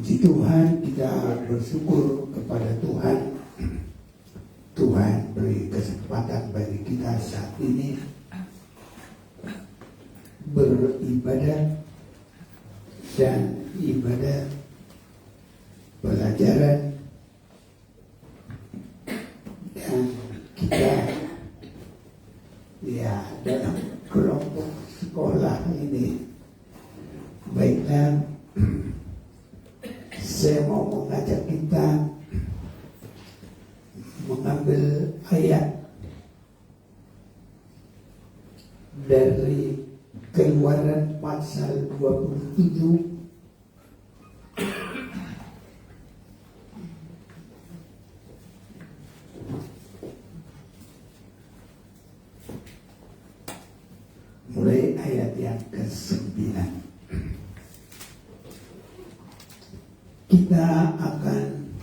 Puji Tuhan, kita bersyukur kepada Tuhan. Tuhan beri kesempatan bagi kita saat ini beribadah dan ibadah pelajaran, dan kita ya dalam kelompok sekolah ini. Baiklah, saya mau mengajak kita mengambil ayat dari Keluaran pasal 27 mulai ayat yang ke-9. Kita akan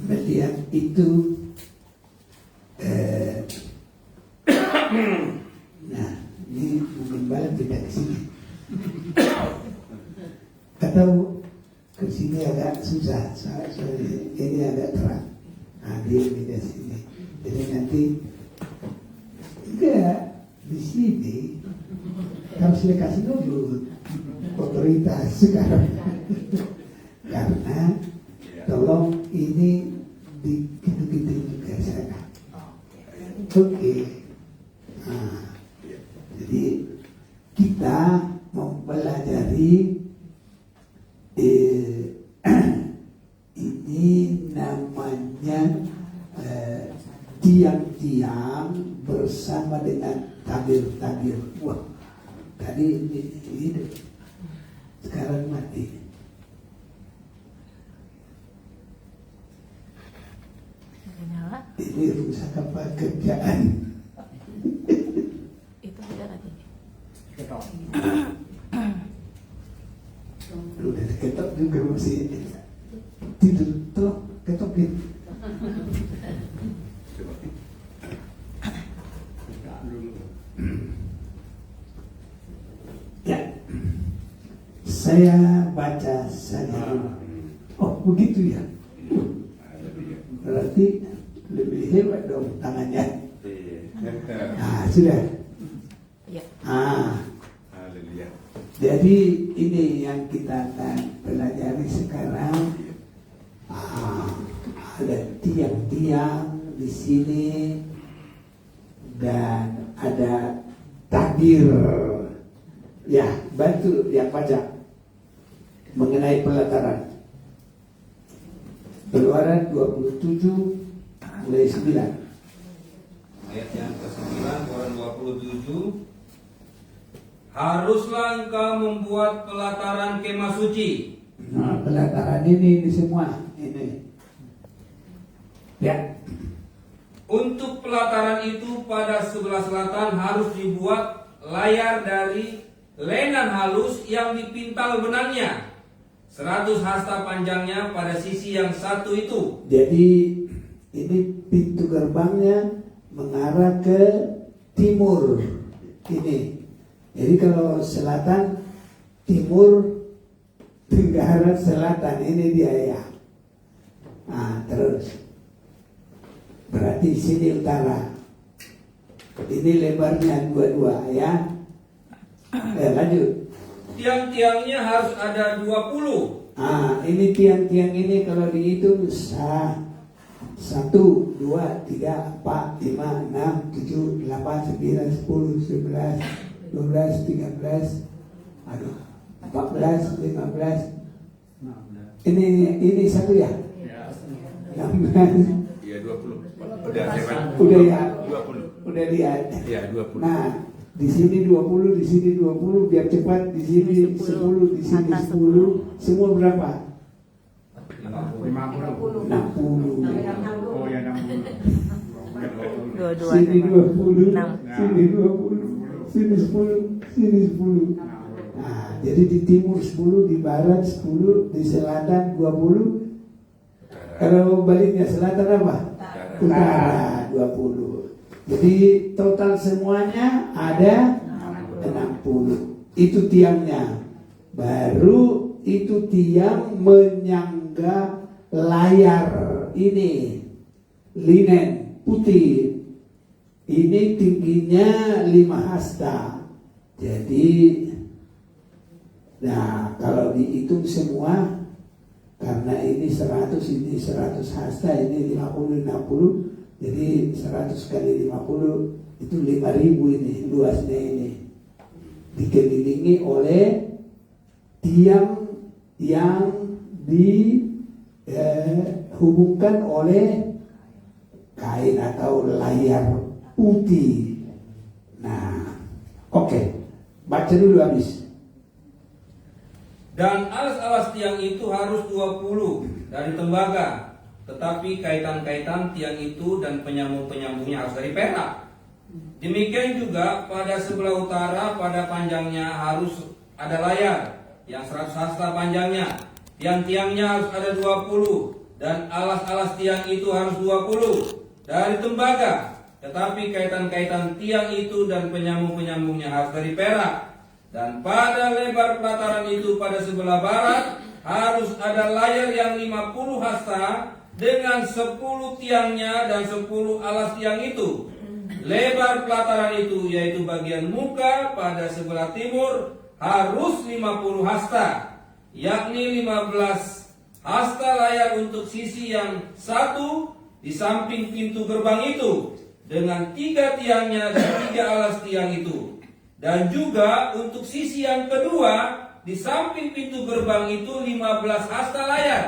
melihat itu. Nah, ini mungkin balik tidak ke sini. Atau ke sini agak susah, soalnya ini agak terang. Nah, dia beda sini. Jadi nanti enggak di sini harus dikasih dulu otoritas sekarang. Karena tolong ini gitu-gitu juga sana. Oke. Nah, jadi kita mempelajari ini namanya tiang-tiang bersama dengan tabir-tabir. Wah, tadi ini hidup, sekarang mati. Ini rusak apa kerjaan? Itu tidak lagi. Ketok. Udah ketok juga masih tidur tuh ketokin. Ya, saya baca saja. Oh begitu ya. Berarti lebih hebat dong tangannya. Nah, sudah. Ya. Jadi ini yang kita akan pelajari sekarang. Ada tiang-tiang di sini dan ada tabir. Ya, bantu yang baca mengenai pelataran. Keluaran 27 mulai 9. Ayat yang ke-9, Keluaran 27. Haruslah engkau membuat pelataran kemah suci. Nah, pelataran ini semua ini. Ya. Untuk pelataran itu pada sebelah selatan harus dibuat layar dari lenan halus yang dipintal benangnya. 100 hasta panjangnya pada sisi yang satu itu. Jadi ini pintu gerbangnya mengarah ke timur. Ini. Jadi kalau selatan, timur, tenggara, selatan, ini dia ya. Nah, terus. Berarti sini utara. Ini lebarnya 22 ya. Lanjut. Tiang-tiangnya harus ada 20. Ini tiang-tiang ini kalau dihitung 1, 2, 3, 4, 5, 6, 7, 8, 9, 10, 11, 12, 13, 14, 15. Ini satu ya? 16. Iya 20. Udah ya? 20. Udah lihat? Iya 20. Nah, di sini 20, di sini 20, biar cepat. Di sini 10, di sini 10. Semua berapa? 50. 60. Oh ya 60. Dua-dua. Sini 20, 6. sini 20, sini 10, sini 10. Nah, jadi di timur 10, di barat 10, di selatan 20. Kalau baliknya selatan apa? Utara 20. Jadi total semuanya ada 60. Itu tiangnya. Baru itu tiang menyangga layar ini linen putih. Ini tingginya 5 hasta. Jadi, nah kalau dihitung semua, karena ini 100 hasta, ini 50, jadi 100 kali 50 itu 5.000 ini luasnya ini. Dikelilingi oleh tiang yang dihubungkan oleh kain atau layar putih. Nah, oke. Baca dulu habis. Dan alas-alas tiang itu harus 20 dari tembaga, tetapi kaitan-kaitan tiang itu dan penyambung-penyambungnya harus dari perak. Demikian juga pada sebelah utara, pada panjangnya harus ada layar yang 100 hasta panjangnya. Tiang-tiangnya harus ada 20, dan alas-alas tiang itu harus 20 dari tembaga, tetapi kaitan-kaitan tiang itu dan penyambung-penyambungnya harus dari perak. Dan pada lebar pelataran itu pada sebelah barat harus ada layar yang 50 hasta dengan 10 tiangnya dan 10 alas tiang itu. Lebar pelataran itu, yaitu bagian muka pada sebelah timur, harus 50 hasta, yakni 15 hasta layar untuk sisi yang satu di samping pintu gerbang itu, dengan 3 tiangnya dan 3 alas tiang itu. Dan juga untuk sisi yang kedua di samping pintu gerbang itu 15 hasta layar,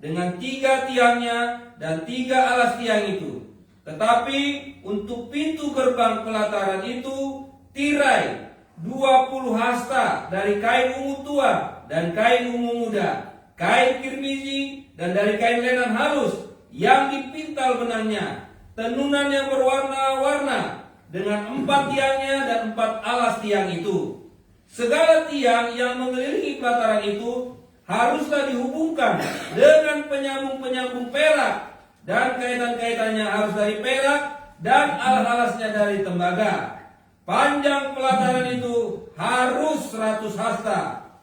dengan 3 tiangnya dan 3 alas tiang itu. Tetapi untuk pintu gerbang pelataran itu tirai 20 hasta dari kain ungu tua dan kain ungu muda, kain kirmizi dan dari kain lenan halus yang dipintal benangnya, tenunan yang berwarna-warna dengan 4 tiangnya dan 4 alas tiang itu. Segala tiang yang mengelilingi pelataran itu haruslah dihubungkan dengan penyambung-penyambung perak, dan kaitan-kaitannya harus dari perak, dan alas-alasnya dari tembaga. Panjang pelataran itu harus 100 hasta,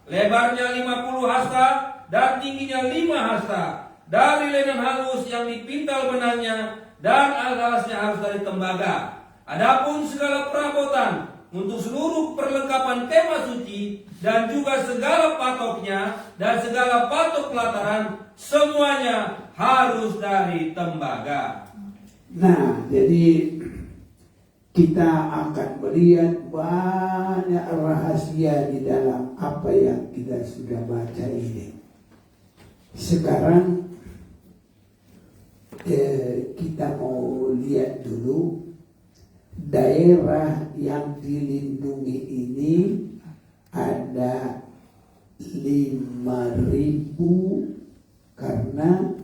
lebarnya 50 hasta, dan tingginya 5 hasta, dari lenan halus yang dipintal benangnya, dan alas-alasnya harus dari tembaga. Adapun segala perabotan untuk seluruh perlengkapan kemah suci, dan juga segala patoknya dan segala patok pelataran, semuanya harus dari tembaga. Nah, jadi kita akan melihat banyak rahasia di dalam apa yang kita sudah baca ini. Sekarang kita mau lihat dulu daerah yang dilindungi ini ada 5.000 karena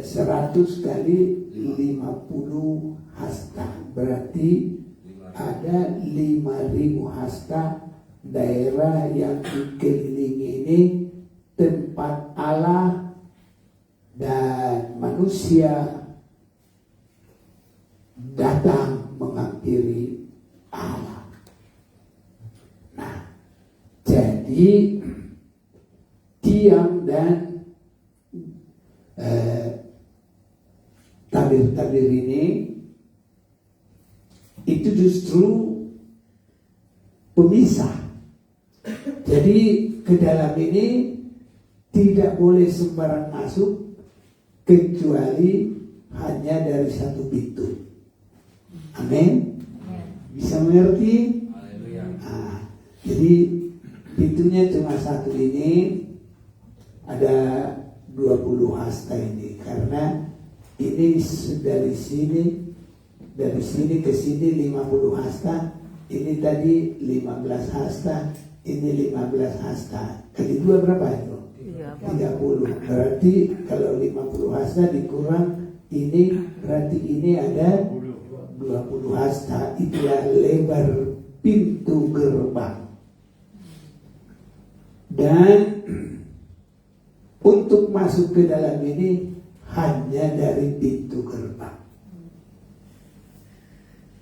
100 kali 50 hasta, berarti ada 5.000 hasta daerah yang dikelilingi ini tempat Allah dan manusia datang menghampiri Allah. Nah, jadi tiang dan tabir-tabir ini itu justru pemisah. Jadi ke dalam ini tidak boleh sembarang masuk kecuali hanya dari satu pintu. Amin. Bisa mengerti? Nah, jadi pintunya cuma satu ini, ada 20 hasta ini, karena ini dari sini ke sini 50 hasta, ini tadi 15 hasta, ini 15 hasta. Kali 2 berapa itu? 30. Berarti kalau 50 hasta dikurang ini, berarti ini ada 20 hasta. Itulah lebar pintu gerbang. Dan untuk masuk ke dalam ini hanya dari pintu gerbang.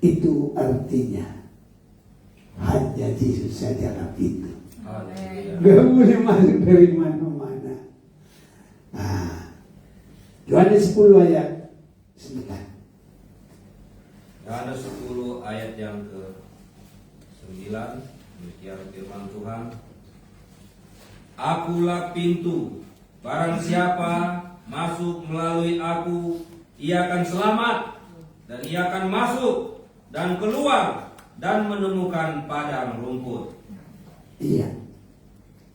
Itu artinya hanya Yesus sajalah pintu. Gak boleh masuk dari mana-mana. Nah, Yohanes 10 ayat 9. Yohanes 10 ayat yang ke-9, demikian firman Tuhan. Akulah pintu, barang siapa masuk melalui aku, ia akan selamat, dan ia akan masuk dan keluar dan menemukan padang rumput. Iya.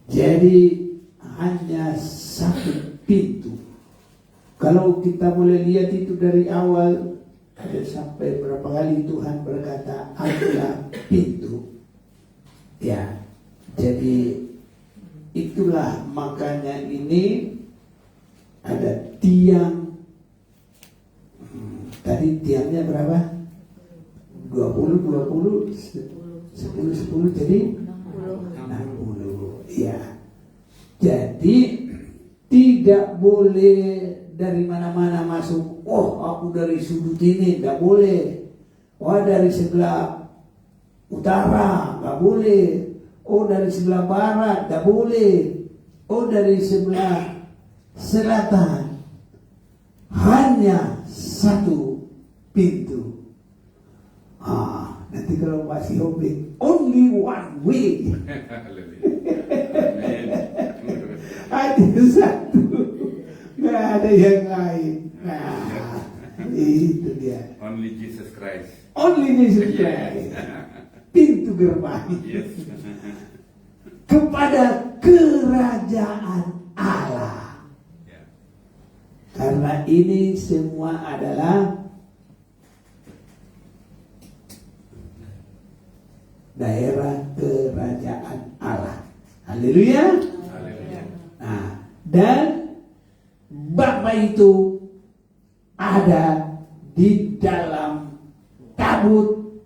Jadi hanya satu pintu. Kalau kita boleh lihat itu dari awal ada sampai berapa kali Tuhan berkata, akulah pintu. Ya. Jadi itulah makanya ini ada tiang. Tadi tiangnya berapa? 20, 10, jadi 60. Ya. Jadi tidak boleh dari mana-mana masuk. Oh, aku dari sudut ini, tidak boleh. Oh, dari sebelah utara, nggak boleh. Oh, dari sebelah barat, tidak boleh. Oh, dari sebelah selatan. Hanya satu pintu. Nanti kalau masih hobi, only one way. Hanya satu, nggak ada yang lain. Nah, itu dia. Only Jesus Christ. Only Jesus Christ. Pintu gerbang Yes. kepada kerajaan Allah. Ya. Karena ini semua adalah daerah kerajaan Allah. Haleluya. Haleluya. Nah, dan Bapa itu ada di dalam tabut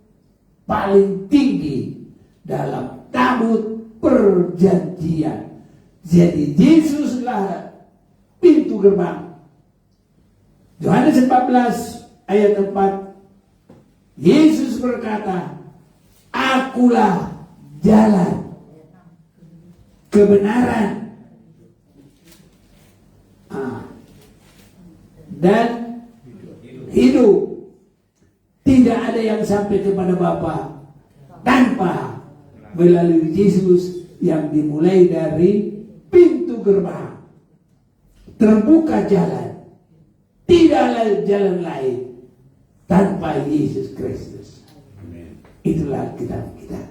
paling tinggi, dalam tabut perjanjian. Jadi Yesuslah pintu gerbang. Yohanes 14 ayat 4, Yesus berkata, akulah jalan, kebenaran, dan hidup. Tidak ada yang sampai kepada Bapa tanpa melalui Yesus yang dimulai dari pintu gerbang. Terbuka jalan. Tidak ada jalan lain tanpa Yesus Kristus. Amin. Itulah kitab kita.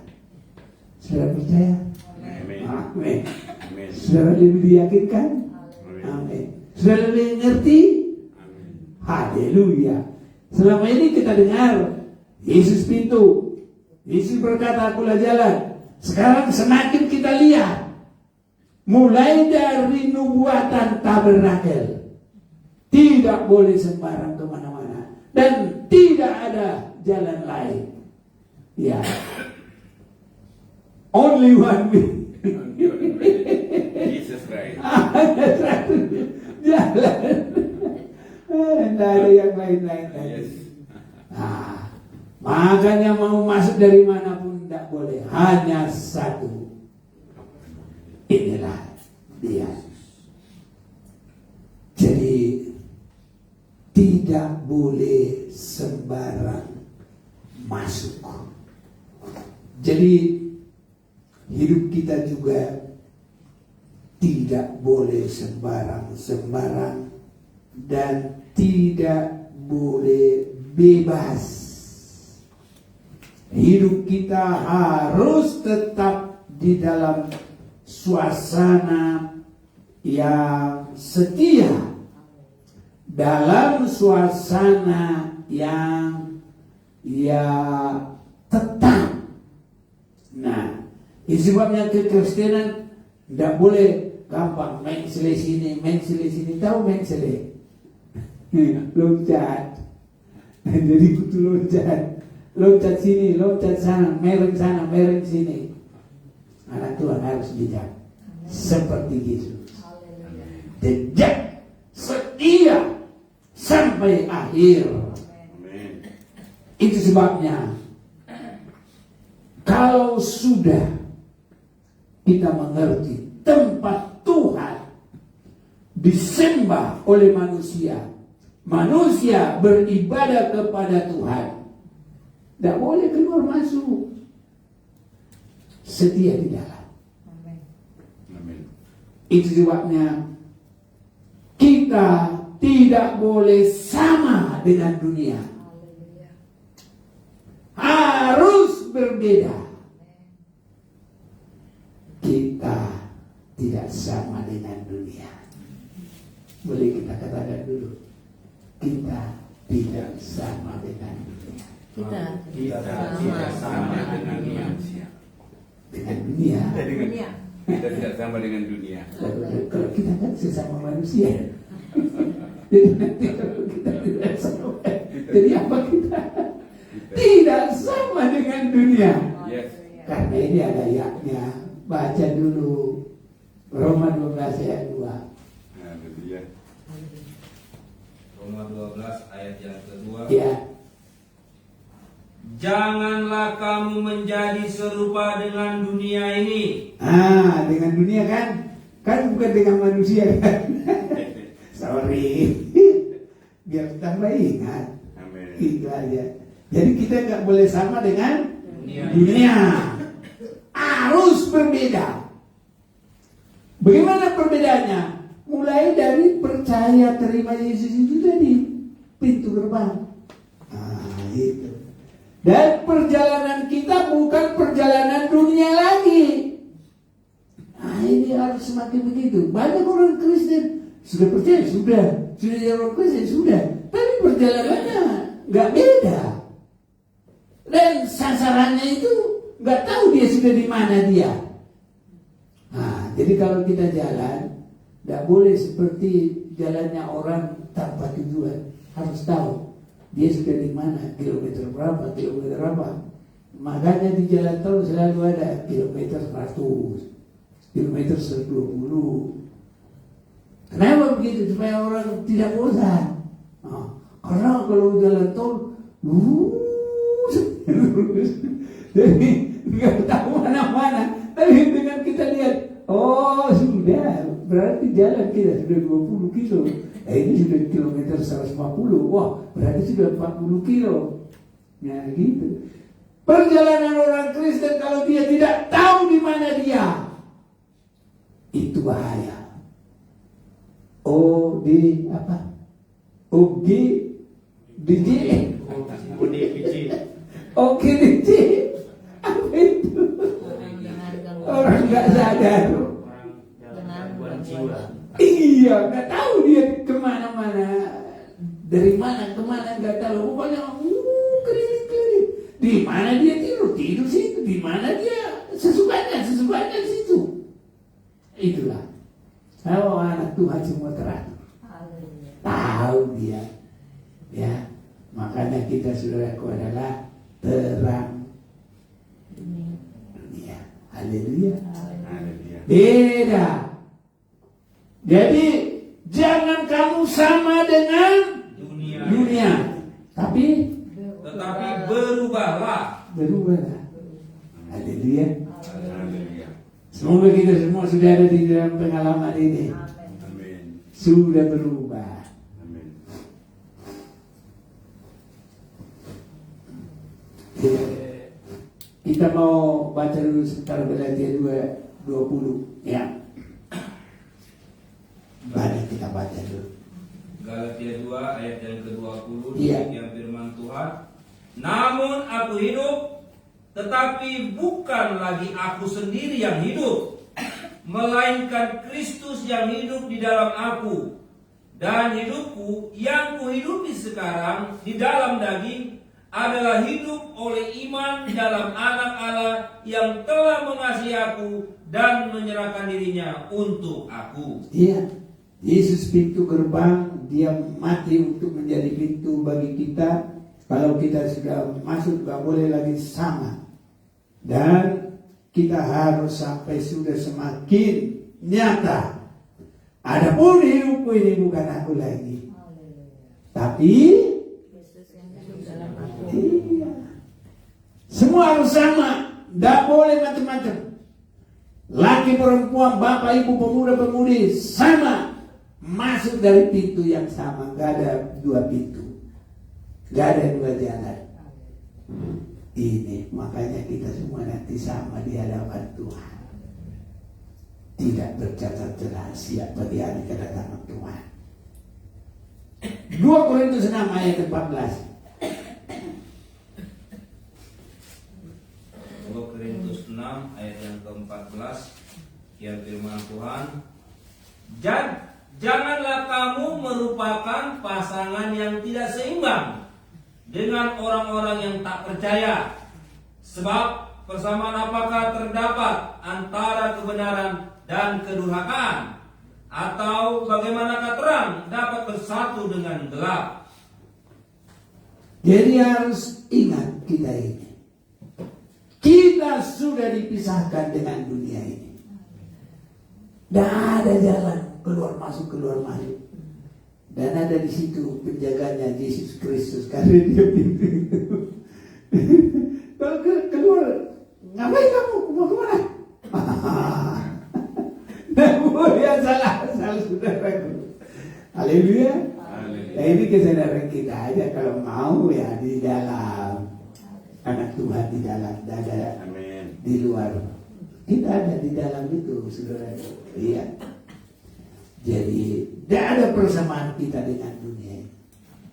Saudara percaya? Amin. Amin. Amin. Saudara lebih diyakinkan? Amin. Saudara lebih ngerti? Amin. Haleluya. Selama ini kita dengar Yesus pintu. Yesus berkata, akulah jalan. Sekarang semakin kita lihat, mulai dari nubuatan tabernakel, tidak boleh sembarang kemana-mana, dan tidak ada jalan lain. Ya, only one way. Jesus Christ. Ada satu jalan. Tidak ada yang lain-lain lagi. Yes. Nah, makanya mau masuk dari manapun tidak boleh, hanya satu. Inilah dia. Jadi tidak boleh sembarang masuk. Jadi hidup kita juga tidak boleh sembarang dan tidak boleh bebas. Hidup kita harus tetap di dalam suasana yang setia, dalam suasana yang tetap. Nah, ini sebabnya kekristenan tidak boleh gampang main sele sini. Tahu main sele? Loncat. Jadi kutu loncat sini, loncat sana, mereng sini. Anak Tuhan harus bijak seperti Yesus. Jejak setia sampai akhir. Amin. Itu sebabnya kalau sudah kita mengerti tempat Tuhan disembah oleh manusia. Manusia beribadah kepada Tuhan. Tidak boleh keluar masuk. Setia di dalam. Amin. Itu sebabnya kita tidak boleh sama dengan dunia. Harus berbeda. Kita tidak sama dengan dunia. Boleh kita katakan dulu. Kita tidak sama dengan dunia. Kita Tidak sama dengan manusia. Dengan dunia. dunia. Kita tidak sama dengan dunia. Kalau kita kan sesama manusia. Jadi nanti kalau kita tidak sama, jadi apa kita? Tidak sama dengan dunia. Yes. Karena ini ada ayatnya. Baca dulu Roma 12 ayat 2. Haleluya. Roma 12 ayat yang kedua. Ya. Janganlah kamu menjadi serupa dengan dunia ini. Dengan dunia kan? Kan bukan dengan manusia kan? Sorry. Biar tambah ingat. Amin. Itu aja. Jadi kita nggak boleh sama dengan Dunia. dunia. Harus berbeda. Bagaimana perbedaannya? Mulai dari percaya terima Yesus itu tadi, pintu gerbang. Itu. Dan perjalanan kita bukan perjalanan dunia lagi. Ini harus semakin begitu. Banyak orang Kristen sudah percaya, sudah jadi orang Kristen, sudah. Tapi perjalanannya nggak beda. Dan sasarannya itu nggak tahu dia sudah di mana dia. Jadi kalau kita jalan, nggak boleh seperti jalannya orang tanpa tujuan. Harus tahu dia sudah di mana, kilometer berapa. Makanya di jalan tol selalu ada kilometer 100, kilometer 120. Kenapa begitu? Supaya orang tidak bosan. Karena kalau jalan tol, jadi nggak tahu mana-mana. Tapi dengan kita lihat, oh sudah, berarti jalan kita sudah 20 kilo. Ini sudah kilometer 150. Wah, berarti sudah 40 kilo. Ya gitu. Perjalanan orang Kristen kalau dia tidak tahu di mana dia, itu bahaya. ODPJ. Oke DJ. Apa itu? Orang nggak sadar. Iya, nggak tahu dia kemana-mana, dari mana kemana nggak tahu. Pokoknya keliling-keliling. Di mana dia tidur situ. Di mana dia sesukanya situ. Itulah. Kalau anak Tuhan semua teratur. Tahu dia, ya. Makanya kita saudaraku adalah terang dunia. Haleluya. Haleluya. Beda. Jadi jangan kamu sama dengan dunia. Tetapi berubahlah. Haleluya. Haleluya. Semoga kita semua sudah ada di dalam pengalaman ini. Amin. Sudah berubah. Amin. Kita mau baca dulu sebentar Galatia 2:20 ya. Mari kita baca dulu. Galatia 2 ayat yang ke-20. Iya. Yang firman Tuhan, namun aku hidup, tetapi bukan lagi aku sendiri yang hidup, melainkan Kristus yang hidup di dalam aku. Dan hidupku yang kuhidupi sekarang di dalam daging adalah hidup oleh iman dalam Anak Allah yang telah mengasihi aku dan menyerahkan dirinya untuk aku. Iya, Yesus pintu gerbang, dia mati untuk menjadi pintu bagi kita. Kalau kita sudah masuk gak boleh lagi sama. Dan kita harus sampai sudah semakin nyata. Adapun hidupku ini bukan aku lagi, tapi iya. Semua harus sama, tidak boleh macam-macam. Laki laki-laki, perempuan, bapak, ibu, pemuda, pemudi sama masuk dari pintu yang sama. Gak ada dua pintu, gak ada dua jalan. Ini makanya kita semua nanti sama di hadapan Tuhan, tidak bercacat celah, siap bagi hari kedatangan Tuhan. 2 Korintus 6 ayat 14. 2 Korintus 6 ayat yang ke-14, yang firman Tuhan, janganlah kamu merupakan pasangan yang tidak seimbang dengan orang-orang yang tak percaya. Sebab persamaan apakah terdapat antara kebenaran dan kedurhakaan? Atau bagaimanakah terang dapat bersatu dengan gelap? Jadi harus ingat kita ini, kita sudah dipisahkan dengan dunia ini. Tidak ada jalan keluar masuk. Dan ada di situ penjaganya Yesus Kristus, karena dia pintu itu. Kalau keluar, ngapain kamu? Mau kemana? Namun ya salah saudaraku. Haleluya. Nah, ini kesadaran kita aja, kalau mau ya di dalam anak Tuhan, di dalam dada, Amin. di luar. Kita ada di dalam itu, saudara. Iya. Jadi tidak ada persamaan kita dengan dunia ini.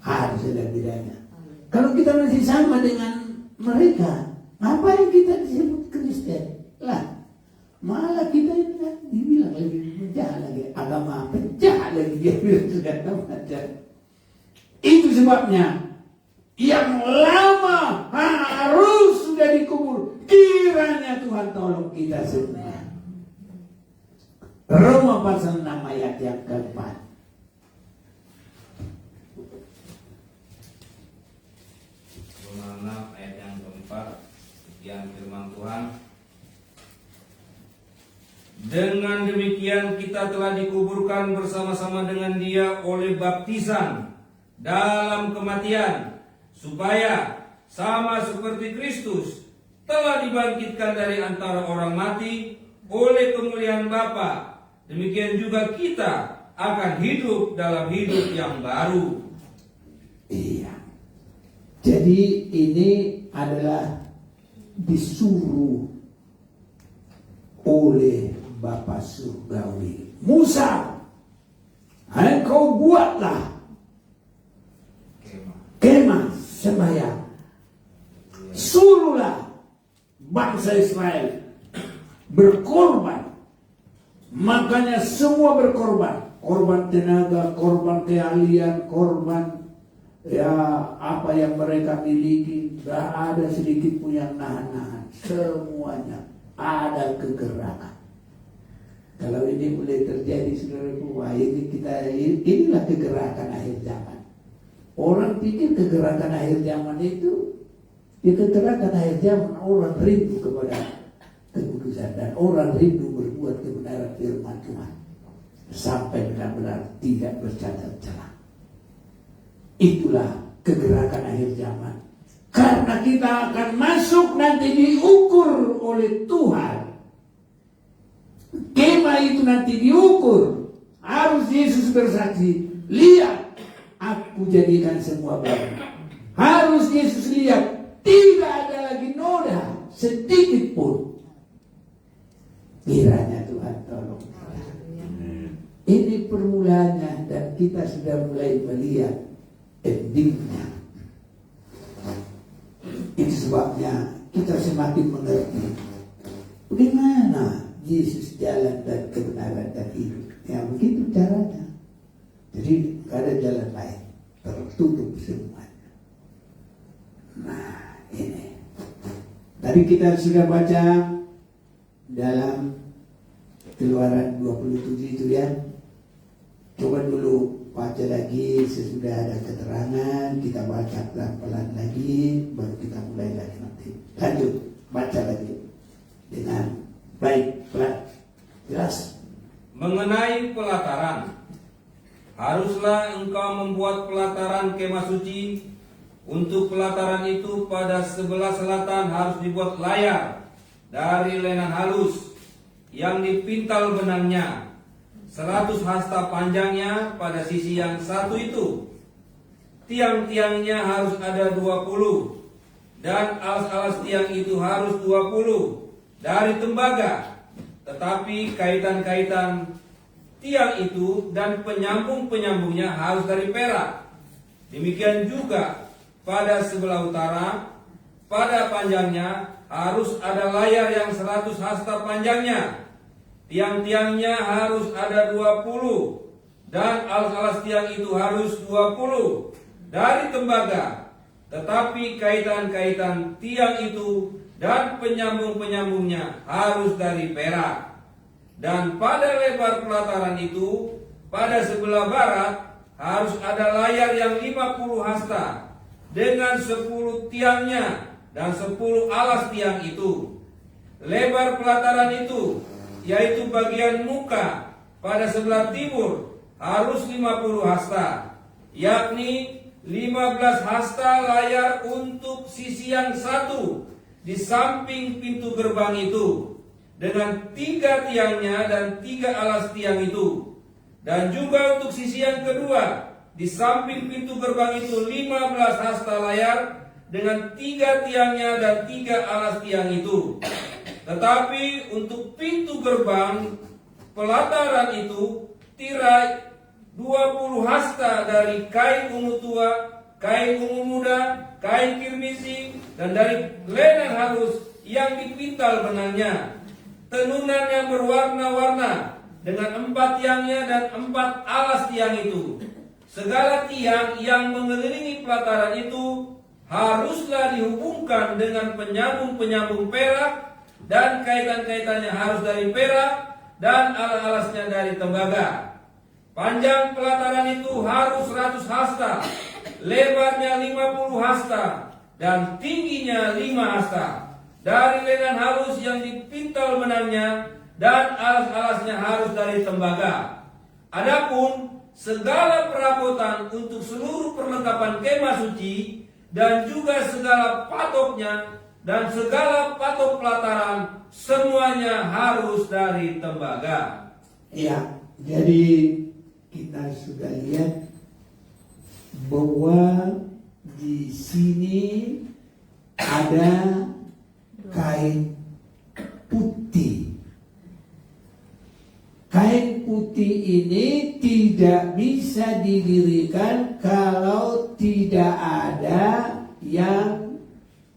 Harus ada bedanya. Kalau kita masih sama dengan mereka, ngapain kita disebut Kristen? Lah, malah kita ini kan dibilang lebih penjahat lagi, agama penjahat lagi, dia bilang segala macam. Itu sebabnya yang lama harus sudah dikubur. Kiranya Tuhan tolong kita semua. Roma pasal 6 ayat yang keempat. Roma 6 ayat yang keempat, yang firman Tuhan, dengan demikian kita telah dikuburkan bersama-sama dengan Dia oleh baptisan dalam kematian, supaya sama seperti Kristus telah dibangkitkan dari antara orang mati oleh kemuliaan Bapa, demikian juga kita akan hidup dalam hidup yang baru. Iya. Jadi ini adalah disuruh oleh Bapa Surgawi. Musa, engkau buatlah kemah sembahyang. Suruhlah bangsa Israel berkorban. Makanya semua berkorban. Korban tenaga, korban keahlian, korban ya apa yang mereka miliki. Tidak ada sedikit pun yang nahan-nahan. Semuanya ada kegerakan. Kalau ini mulai terjadi, saudaraku, wah inilah kegerakan akhir zaman. Orang pikir kegerakan akhir zaman itu, kegerakan akhir zaman orang rindu kepada kekudusan dan orang rindu berbuat kebenaran firman Tuhan sampai benar-benar tidak bercacat celah. Itulah kegerakan akhir zaman. Karena kita akan masuk nanti diukur oleh Tuhan. Kemah itu nanti diukur. Harus Yesus bersaksi, lihat, aku jadikan semua baru. Harus Yesus lihat, tidak ada lagi noda sedikit pun. Kiranya Tuhan tolong. Ini permulaannya dan kita sudah mulai melihat endingnya. Itu sebabnya kita semakin mengerti bagaimana Yesus jalan dan kebenaran dan hidup. Ya begitu caranya. Jadi tidak ada jalan lain, tertutup semuanya. Nah ini. Tadi kita sudah baca dalam Keluaran 27 itu ya. Coba dulu baca lagi sesudah ada keterangan, kita baca pelan-pelan lagi, baru kita mulai lagi nanti. Lanjut, baca lagi dengan baik, pelan, jelas. Mengenai pelataran, haruslah engkau membuat pelataran kemah suci. Untuk pelataran itu pada sebelah selatan harus dibuat layar dari lenan halus yang dipintal benangnya, 100 hasta panjangnya pada sisi yang satu itu. Tiang-tiangnya harus ada 20, dan alas-alas tiang itu harus 20 dari tembaga. Tetapi kaitan-kaitan tiang itu dan penyambung-penyambungnya harus dari perak. Demikian juga pada sebelah utara, pada panjangnya harus ada layar yang 100 hasta panjangnya. Tiang-tiangnya harus ada 20, dan alas-alas tiang itu harus 20 dari tembaga. Tetapi kaitan-kaitan tiang itu dan penyambung-penyambungnya harus dari perak. Dan pada lebar pelataran itu, pada sebelah barat, harus ada layar yang 50 hasta dengan 10 tiangnya dan 10 alas tiang itu. Lebar pelataran itu, yaitu bagian muka pada sebelah timur, harus 50 hasta, yakni 15 hasta layar untuk sisi yang satu di samping pintu gerbang itu, dengan 3 tiangnya dan 3 alas tiang itu. Dan juga untuk sisi yang kedua di samping pintu gerbang itu 15 hasta layar dengan 3 tiangnya dan 3 alas tiang itu. Tetapi untuk pintu gerbang pelataran itu tirai 20 hasta dari kain ungu tua, kain ungu muda, kain kirmisi, dan dari lenan halus yang dipintal benangnya. Tenunan yang berwarna-warna dengan 4 tiangnya dan 4 alas tiang itu. Segala tiang yang mengelilingi pelataran itu haruslah dihubungkan dengan penyambung-penyambung perak, dan kaitan-kaitannya harus dari perak, dan alas-alasnya dari tembaga. Panjang pelataran itu harus 100 hasta, lebarnya 50 hasta, dan tingginya 5 hasta. Dari lenan halus yang dipintal benangnya, dan alas-alasnya harus dari tembaga. Adapun segala perabotan untuk seluruh perlengkapan kemah suci, dan juga segala patoknya, dan segala patok pelataran, semuanya harus dari tembaga. Ya, jadi kita sudah lihat bahwa di sini ada kain putih. Kain putih ini tidak bisa didirikan kalau tidak ada yang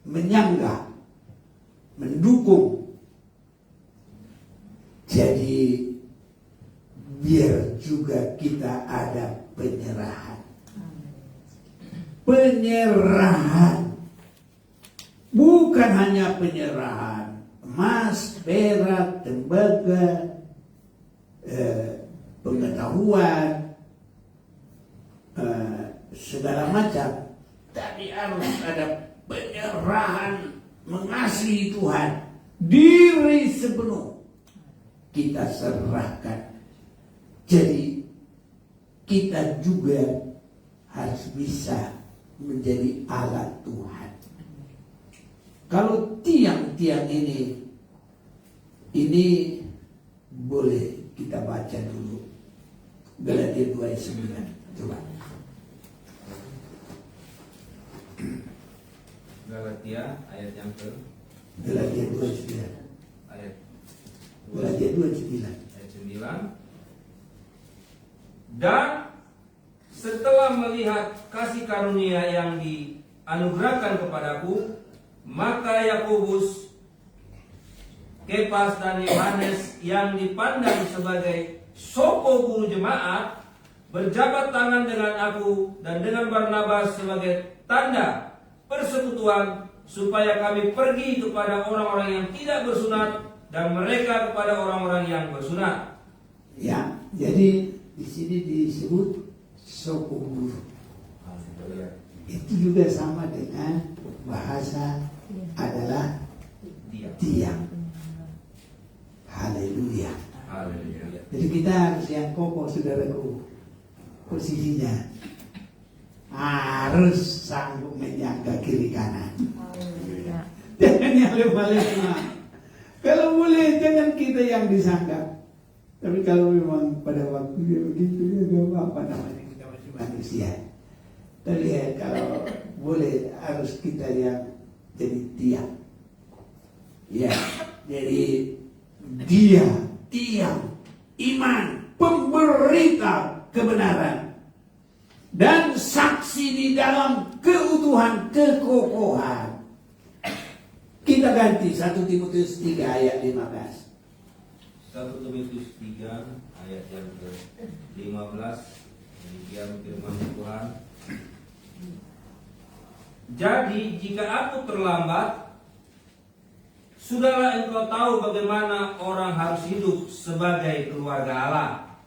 menyangga, mendukung. Jadi biar juga kita ada penyerahan. Penyerahan. Bukan hanya penyerahan emas, perak, tembaga, pengetahuan, segala macam. Tapi harus ada penyerahan, mengasihi Tuhan. Diri sepenuh kita serahkan. Jadi kita juga harus bisa menjadi alat Tuhan. Kalau tiang-tiang ini boleh kita baca dulu Galatia 2 ayat 9. Coba. Galatia ayat yang ke Galatia 2 ayat 9. ayat Galatia 2 ayat 9. ayat 9. Dan setelah melihat kasih karunia yang dianugerahkan kepadaku, maka Yakobus, Kepas, dan Yohanes yang dipandang sebagai soko guru jemaat berjabat tangan dengan aku dan dengan Barnabas sebagai tanda persekutuan, supaya kami pergi kepada orang-orang yang tidak bersunat dan mereka kepada orang-orang yang bersunat. Ya, jadi di sini disebut soko guru. Itu juga sama dengan bahasa adalah tiang. Haleluya. Haleluya. Jadi kita harus yang kokoh, saudaraku. Posisinya harus sanggup menyangga kiri kanan. Ya. Jangan yang lemah-lemah. Kalau boleh jangan kita yang disangka. Tapi kalau memang pada waktu dia begitu ya gak apa-apa, namanya kita masih manusia. Tapi ya kalau boleh harus kita yang jadi tiang. Ya, jadi dia tiang iman, pemberita kebenaran, dan saksi di dalam keutuhan kekokohan. Kita ganti 1 Timotius 3 ayat 15. 1 Timotius 3 ayat yang ke-15. Demikian firman Tuhan. Jadi jika aku terlambat, sudahlah engkau tahu bagaimana orang harus hidup sebagai keluarga Allah,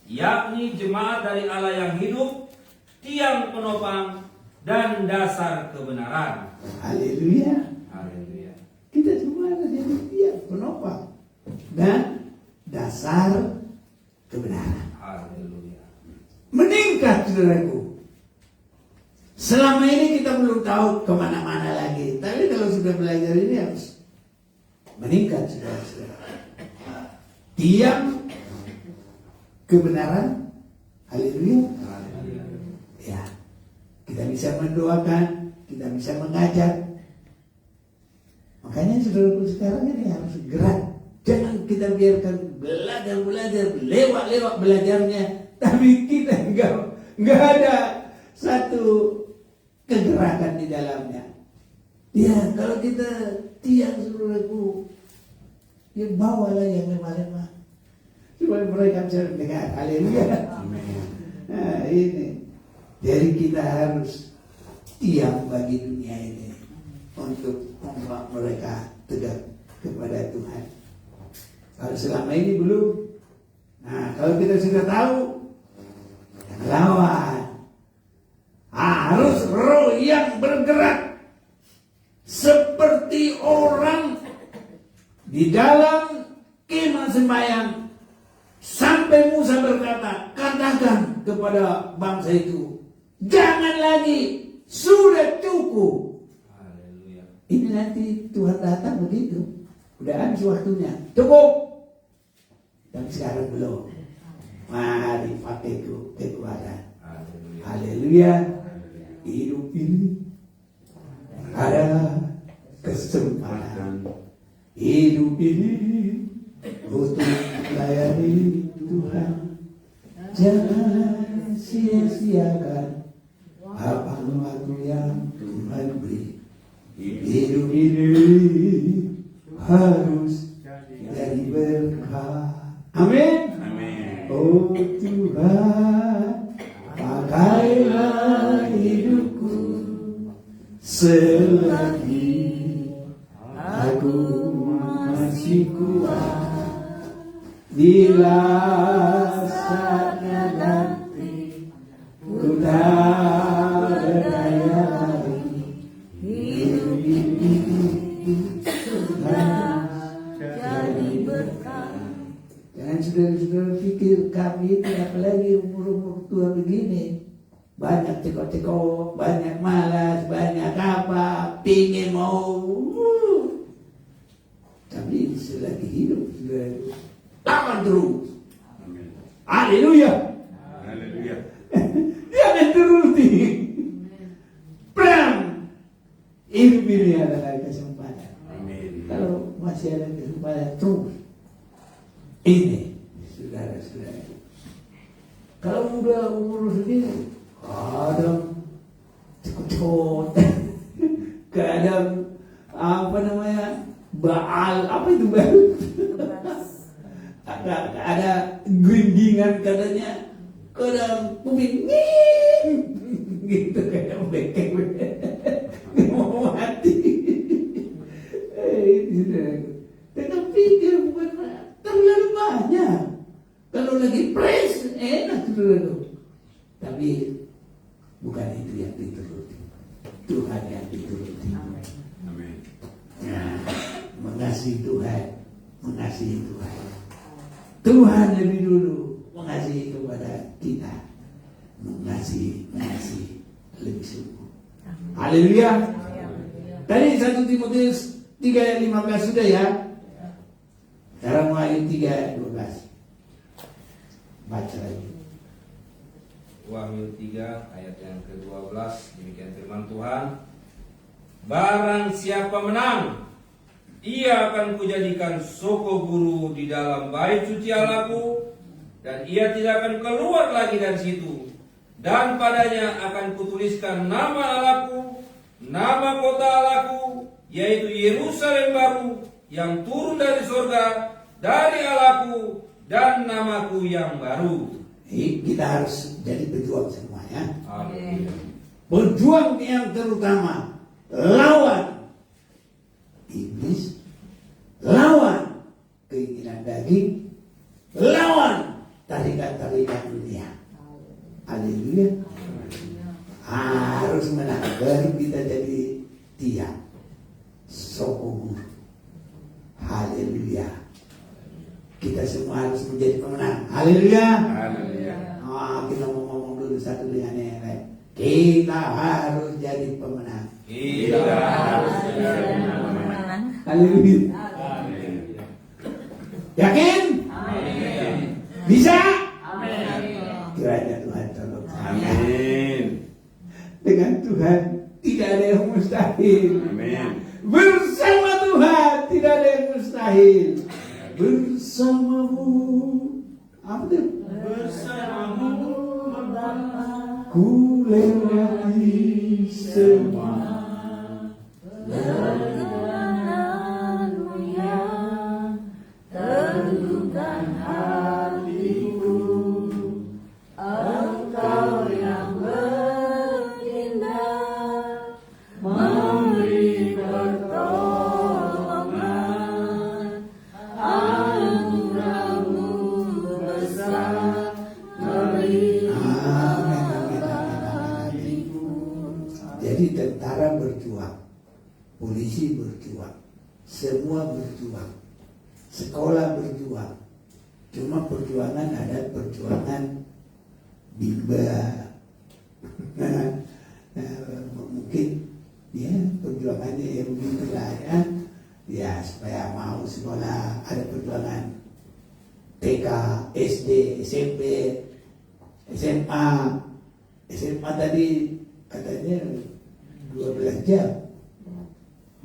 yakni jemaat dari Allah yang hidup, tiang penopang dan dasar kebenaran. Haleluya. Haleluya. Kita semua ada jadi tiang penopang dan dasar kebenaran. Haleluya. Meningkat, saudaraku. Selama ini kita belum tahu kemana-mana lagi. Tapi kalau sudah belajar ini harus meningkat, saudara-saudara. Tiang kebenaran. Haleluya. Ya, kita bisa mendoakan, kita bisa mengajar. Makanya saudaraku sekarang ini harus gerak. Jangan kita biarkan belajar lewat belajarnya, tapi kita enggak ada satu kegerakan di dalamnya. Ya, kalau kita tiang saudaraku, ya bawalah yang lemah-lemah supaya mereka bisa mendengar. Haleluya. Nah, ini. Jadi kita harus tiang bagi dunia ini untuk membawa mereka tegak kepada Tuhan. Kalau selama ini belum, nah kalau kita sudah tahu, jangan lawan. Harus roh yang bergerak seperti orang di dalam kemah sembahyang. Sampai Musa berkata, katakan kepada bangsa itu, jangan lagi, sudah cukup. Haleluya. Ini nanti Tuhan datang begitu, udah habis waktunya, cukup. Tapi sekarang belum. Mari pakai kekuatan. Haleluya. Haleluya. Hidup ini ada kesempatan. Hidup ini untuk melayani Tuhan. Jangan sia-siakan apa waktu yang Tuhan beri. Hidup ini harus jadi berkah. Amin. Amin. Oh Tuhan, pakailah hidupku selagi aku masih kuat. Bila saatnya nanti ku tak berdaya lagi, hidup ini sudah jadi berkah. Jangan saudara-saudara pikir kami ini apalagi umur tua begini, banyak cekok-cekok, banyak malas, banyak apa, pingin mau. Tapi selagi hidup saudara, lawan terus. Amin. Haleluya. Haleluya. Jangan turuti. Perang. Hidup ini adalah kesempatan. Amin. Kalau masih ada kesempatan terus. Ini saudara-saudara. Kalau udah umur segini, kadang cekut-cekut, kadang apa namanya, baal, apa itu baal? ada gerindingan katanya, kadang kuping gitu kayak bengkek mau mati. Tetap pikir bukan terlalu banyak. Kalau lagi press enak dulu, tapi bukan itu yang dituruti, Tuhan yang dituruti. Amin. Nah, mengasihi Tuhan, mengasihi Tuhan. Tuhan lebih dulu mengasihi kepada kita, mengasihi lebih sungguh. Haleluya. Tadi 1 Timotius 3 ayat 15 sudah ya. Sekarang Wahyu 3:12. Baca lagi. Wahyu 3 ayat yang ke-12, demikian firman Tuhan. Barang siapa menang, ia akan kujadikan soko guru di dalam bait suci Allahku, dan ia tidak akan keluar lagi dari situ. Dan padanya akan kutuliskan nama Allahku, nama kota Allahku, yaitu Yerusalem baru yang turun dari surga dari Allahku, dan namaku yang baru. Kita harus jadi pejuang semua ya. Amin. Berjuang yang terutama lawan iblis, lawan keinginan daging, lawan tarikan-tarikan dunia. Haleluya. Harus menang baru kita jadi tiang sokoguru. Haleluya. Kita semua harus menjadi pemenang. Haleluya. Haleluya. Kita mau ngomong dulu satu dengan yang lain. Kita harus jadi pemenang. Kita harus menjadi Menang. Haleluya. Amin. Yakin? Amin. Bisa? Amin. Kiranya Tuhan tolong. Amin. Dengan Tuhan tidak ada yang mustahil. Amin. Bersama Tuhan tidak ada yang mustahil. Bersamamu, apa itu? Bersamamu Ku lewati semua. Perjalananmu yang tentukan hatiku, Engkau yang bertindak, memberi pertolongan, anugerah-Mu besar, melihat hatiku. Jadi tentara berjuang, polisi berjuang, semua berjuang, sekolah berjuang. Cuma perjuangan ada perjuangan bimbel. Mungkin ya perjuangannya ya begitu lah ya. Ya supaya mau sekolah, ada perjuangan TK, SD, SMP, SMA. SMA tadi katanya 12 jam.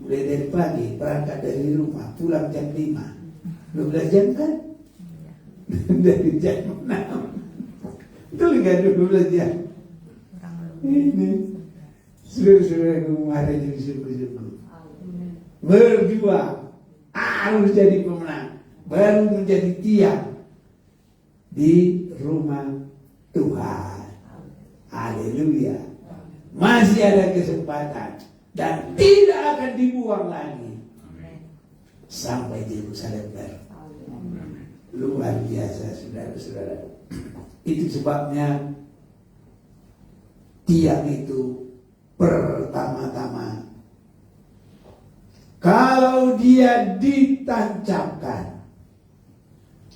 Mulai dari pagi, berangkat dari rumah, pulang jam 5. 12 jam kan? Dari jam 6. Betul nggak 12 jam? Ini saudara-saudara kemarin yang sungguh-sungguh berjuang harus jadi pemenang, baru menjadi tiang di rumah Tuhan. Haleluya. Masih ada kesempatan dan tidak akan dibuang lagi sampai Yerusalem baru. Luar biasa saudara-saudara. Itu sebabnya tiang itu pertama-tama kalau dia ditancapkan,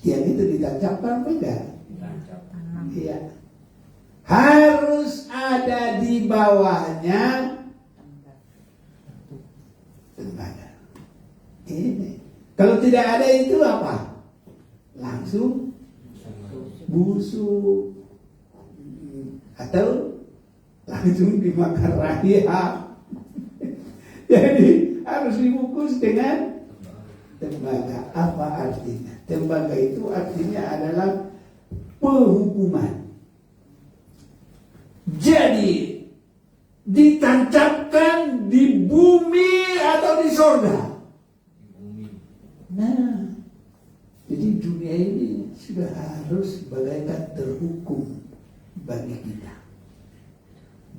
tiang itu ditancapkan apa enggak? Iya. Harus ada di bawahnya tembaga. Ini. Kalau tidak ada itu apa? Langsung busuk atau langsung dimakan raya. Jadi harus dibungkus dengan tembaga. Apa artinya? Tembaga itu artinya adalah penghukuman. Jadi ditancapkan di bumi atau di sorga. Nah, jadi dunia ini sudah harus bagaikan terhukum bagi kita.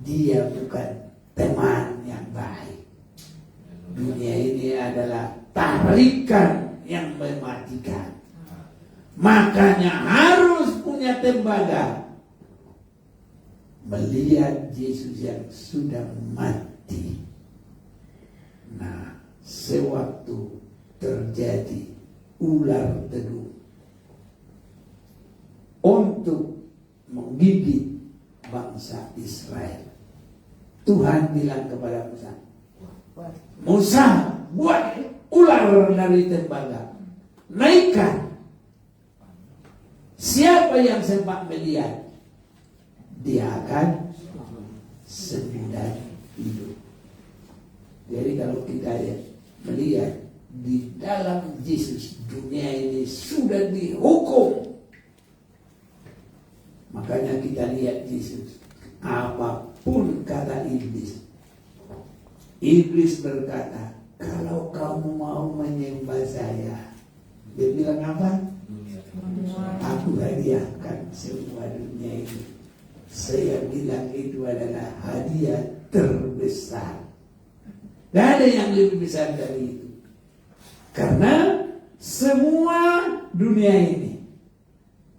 Dia bukan teman yang baik. Dunia ini adalah tarikan yang mematikan. Makanya harus punya tembaga. Melihat Yesus yang sudah mati. Nah, sewaktu terjadi ular teduh untuk menggigit bangsa Israel, Tuhan bilang kepada Musa, Musa, buat ular dari tembaga. naikkan. Siapa yang sempat melihat, dia akan sembuh dan hidup. Jadi kalau kita melihat di dalam Yesus, dunia ini sudah dihukum. Makanya kita lihat Yesus, apapun kata iblis. Iblis berkata, kalau kamu mau menyembah saya, dia bilang apa? Aku hadiahkan semua dunia ini. Saya bilang itu adalah hadiah terbesar. Tidak ada yang lebih besar dari itu. Karena semua dunia ini,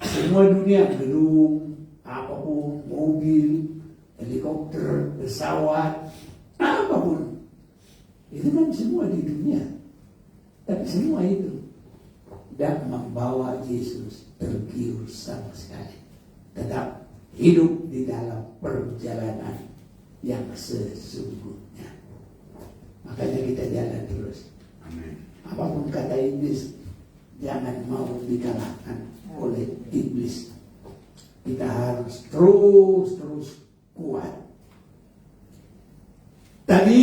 semua dunia, gedung, apapun, mobil, helikopter, pesawat, apapun, itu kan semua di dunia. Tapi semua itu tidak membawa Yesus tergiur sama sekali. Tetap hidup di dalam perjalanan yang sesungguhnya. Makanya kita jalan terus. Amin. Apapun kata iblis, jangan mau dikalahkan oleh iblis. Kita harus terus kuat. Tadi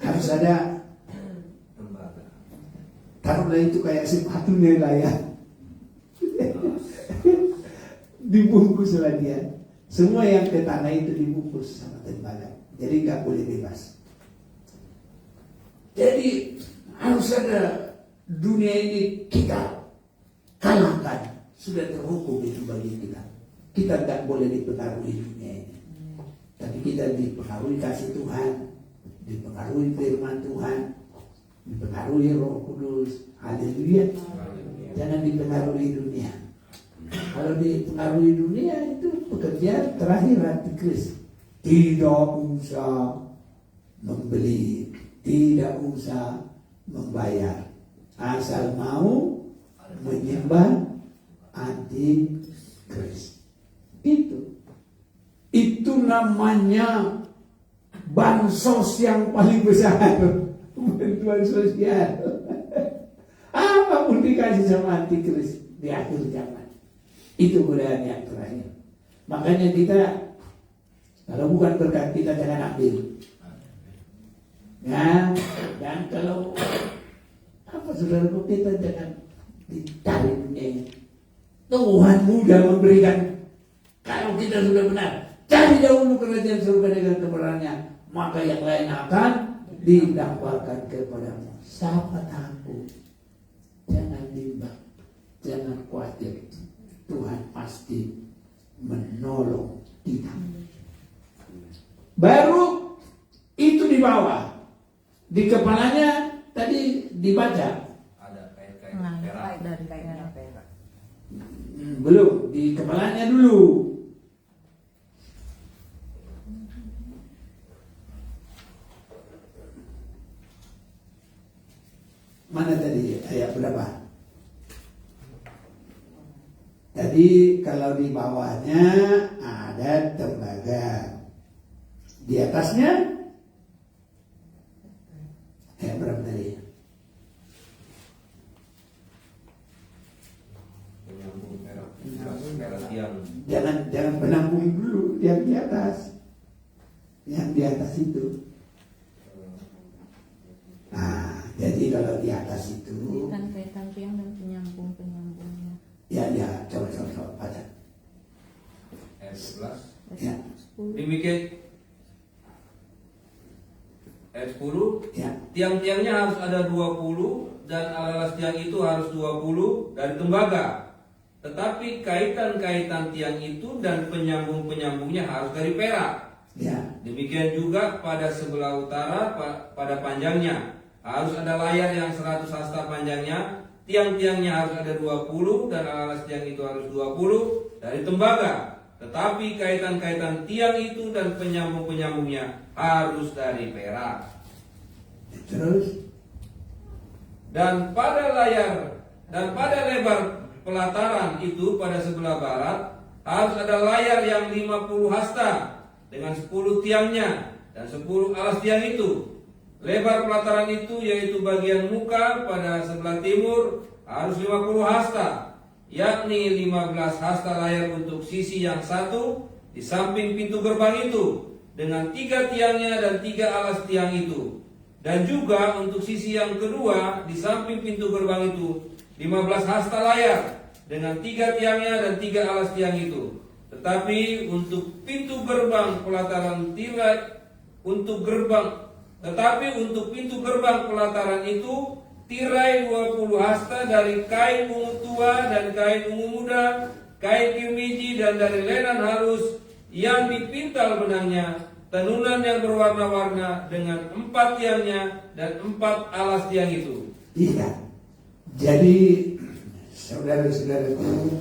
harus ada, taruhlah itu kayak sepatunya lah ya. Dibungkuslah dia. Semua yang ke tanah itu dibungkus sama tembaga. Jadi nggak boleh bebas. Jadi harus ada, dunia ini kita kalahkan. Sudah terhukum itu bagi kita. Kita tidak boleh dipengaruhi dunia ini. Tapi kita dipengaruhi kasih Tuhan, dipengaruhi firman Tuhan, dipengaruhi Roh Kudus. Haleluya. Jangan dipengaruhi dunia. Kalau dipengaruhi dunia itu pekerjaan terakhir antikris. Tidak usah membeli, tidak usah membayar, asal mau menyembah antikris. Itu namanya bansos yang paling besar, bantuan sosial. Apapun dikasih sama antikris di akhir zaman. Itu godaan yang terakhir. Makanya kita, kalau bukan berkat kita jangan ambil. Ya, dan kalau saudaraku, kita jangan ditarik dunia ini. Tuhan mudah memberikan. Kalau kita sudah benar, cari dahulu kerajaan surga dengan kebenarannya, maka yang lain akan didamparkan kepadamu. Siapa takut? Jangan bimbang, jangan khawatir. Tuhan pasti menolong kita. Baru itu di bawah, di kepalanya tadi dibaca. Ada kait-kait perak. Dari perak. Belum, di kepalanya dulu. Mana tadi ayat berapa? Tadi kalau di bawahnya ada tembaga, di atasnya berapa tadi? Penyambung perak tiang. Jangan penambung dulu yang di atas, itu. Nah, jadi kalau di atas itu, Kaitan tiang dan penyambungnya. ya, coba baca. Ayat 11. Ya, Demikian ayat 10. ya. Tiang-tiangnya harus ada 20 dan alas tiang itu harus 20 dari tembaga. Tetapi kaitan-kaitan tiang itu dan penyambung-penyambungnya harus dari perak. Ya, Demikian juga pada sebelah utara pada panjangnya harus ada layar yang 100 hasta panjangnya. Tiang-tiangnya harus ada 20 dan alas tiang itu harus 20 dari tembaga. Tetapi kaitan-kaitan tiang itu dan penyambung-penyambungnya harus dari perak. terus Dan pada lebar pelataran itu pada sebelah barat harus ada layar yang 50 hasta dengan 10 tiangnya dan 10 alas tiang itu. Lebar pelataran itu yaitu bagian muka pada sebelah timur harus 50 hasta, yakni 15 hasta layar untuk sisi yang satu di samping pintu gerbang itu dengan 3 tiangnya dan 3 alas tiang itu. Dan juga untuk sisi yang kedua di samping pintu gerbang itu 15 hasta layar dengan 3 tiangnya dan 3 alas tiang itu. Tetapi untuk pintu gerbang pelataran pintu gerbang pelataran itu tirai 20 hasta dari kain ungu tua dan kain ungu muda, kain kirmiji dan dari lenan halus yang dipintal benangnya, tenunan yang berwarna-warna dengan 4 tiangnya dan 4 alas tiang itu. Iya. Jadi saudara-saudaraku,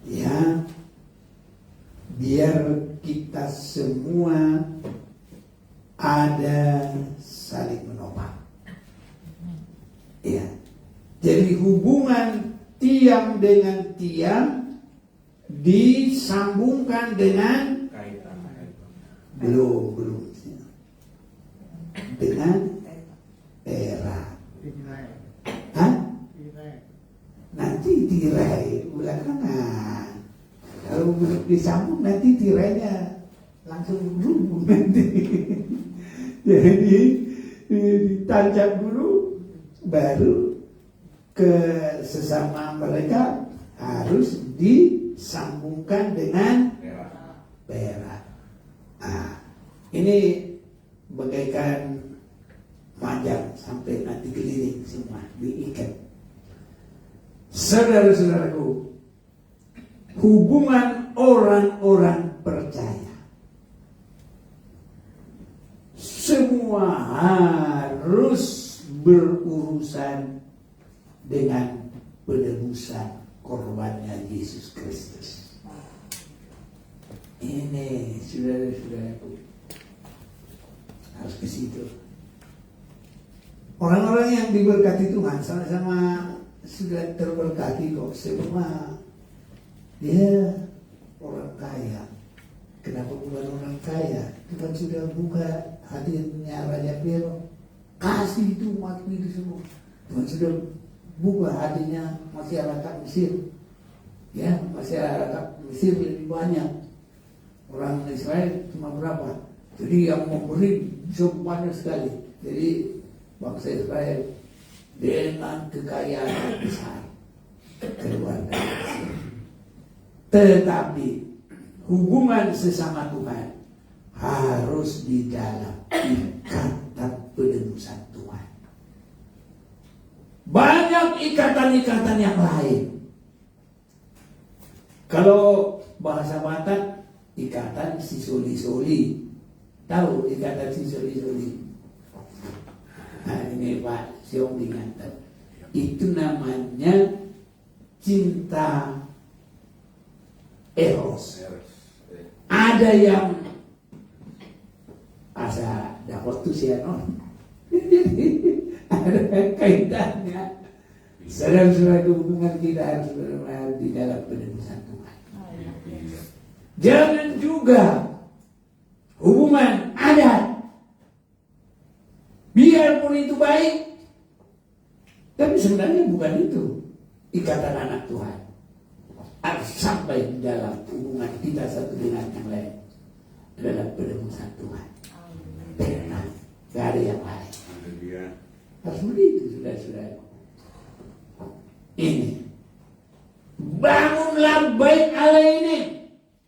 ya, biar kita semua ada saling menopang. Ya. Jadi hubungan tiang dengan tiang disambungkan dengan Kaitan. belum dengan perak. Hah? Nanti tirai belakangan. Kalau belum disambung nanti tirainya langsung rubuh nanti. Jadi ditancap dulu, baru ke sesama mereka harus disambungkan dengan perak. Nah, ini bagaikan panjang sampai nanti keliling semua diikat. Saudara-saudaraku, hubungan orang-orang percaya semua harus berurusan dengan penebusan korbannya Yesus Kristus. Ini saudara-saudaraku harus ke situ. Orang-orang yang diberkati Tuhan sama-sama sudah terberkati kok semua. Dia orang kaya. Kenapa bukan orang kaya? Tuhan sudah buka hatinya Raja Firaun. Kasih itu umat itu semua. Tuhan sudah buka hatinya masyarakat Mesir. Ya, masyarakat Mesir lebih banyak. Orang Israel cuma berapa? Jadi yang memberi banyak sekali. Jadi bangsa Israel dengan kekayaan besar keluarga Mesir. Tetapi hubungan sesama Tuhan harus di dalam ikatan penebusan Tuhan. Banyak ikatan-ikatan yang lain. Kalau bahasa Batak, ikatan sisoli-soli. Tahu ikatan sisoli-soli? Nah ini Pak Siong ingat. Itu namanya cinta eros. Ada yang asa dapat tuh sih ada kaitannya. Saudara-saudara, hubungan kita harus di dalam penebusan Tuhan. Jangan juga hubungan adat. Biarpun itu baik, tapi sebenarnya bukan itu ikatan anak Tuhan. Harus sampai di dalam hubungan kita satu dengan yang lain dalam penebusan Tuhan. Tenang, gak ada yang lain. Harus begitu, saudara-saudara. Ini bangunlah bait Allah ini.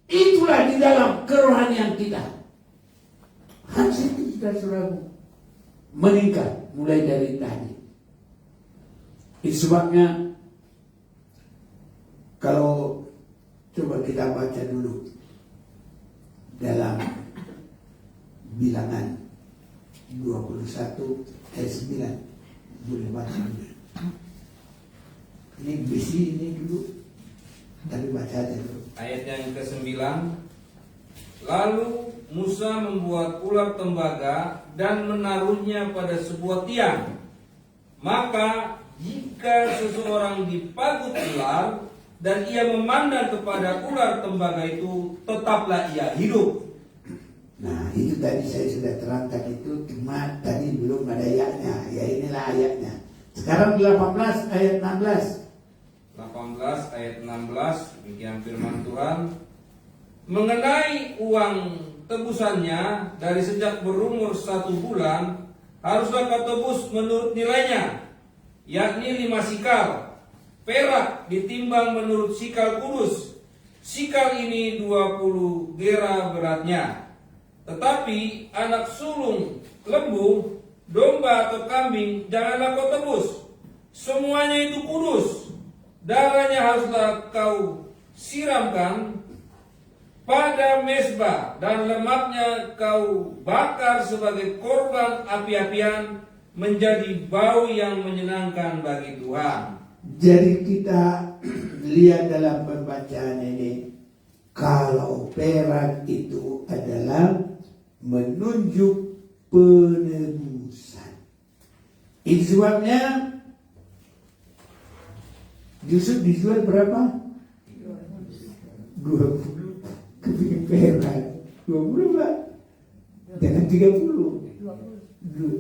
Itulah di dalam kerohanian kita. Harus itu, saudara-saudara, meningkat mulai dari tadi. Itu sebabnya kalau coba kita baca dulu dalam Bilangan 21 ayat 9, boleh baca dulu. Ini bisi ini dulu, tapi baca aja dulu. Ayat yang ke-9. Lalu Musa membuat ular tembaga dan menaruhnya pada sebuah tiang. Maka jika seseorang dipagut ular dan ia memandang kepada ular tembaga itu, tetaplah ia hidup. Nah itu tadi saya sudah terangkan itu, cuma tadi belum ada ayatnya. Ya inilah ayatnya. Sekarang 18 ayat 16. 18 ayat 16, demikian firman Tuhan. Mengenai uang tebusannya dari sejak berumur 1 bulan, haruslah kau tebus menurut nilainya, yakni 5 sikal perak ditimbang menurut sikal kudus. Sikal ini 20 gera beratnya. Tetapi anak sulung lembu, domba atau kambing janganlah kau tebus. Semuanya itu kudus. Darahnya haruslah kau siramkan pada mezbah, dan lemaknya kau bakar sebagai korban api-apian, menjadi bau yang menyenangkan bagi Tuhan. Jadi kita lihat dalam pembacaan ini, kalau perak itu adalah menunjuk penebusan. Itu sebabnya Yusuf dijual berapa? 20 keping perak. 20 Pak. Jangan 30.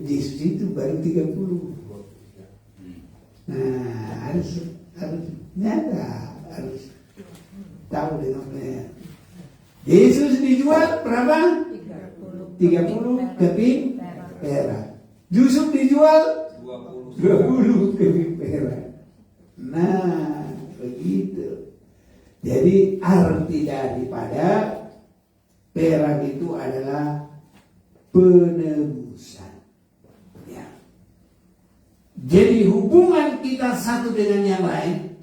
Yesus itu baru 30. Nah, harus nyata, harus tahu dengan Yesus dijual berapa? 30 keping perak. Yusuf dijual 20 keping perak. Nah, begitu. Jadi arti daripada perak itu adalah penebusan. Ya. Jadi hubungan kita satu dengan yang lain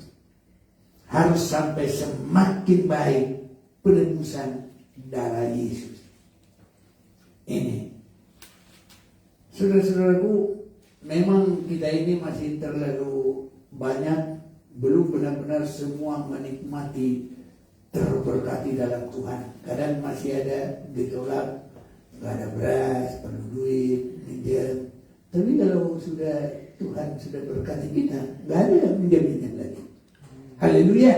harus sampai semakin baik penebusan darah Yesus. Ini, saudara-saudaraku, memang kita ini masih terlalu banyak belum benar-benar semua menikmati terberkati dalam Tuhan. Kadang masih ada gejolak, nggak ada beras, perlu duit, minjem. Tapi kalau sudah Tuhan sudah berkati kita, nggak ada minjem-minjem lagi. Haleluya.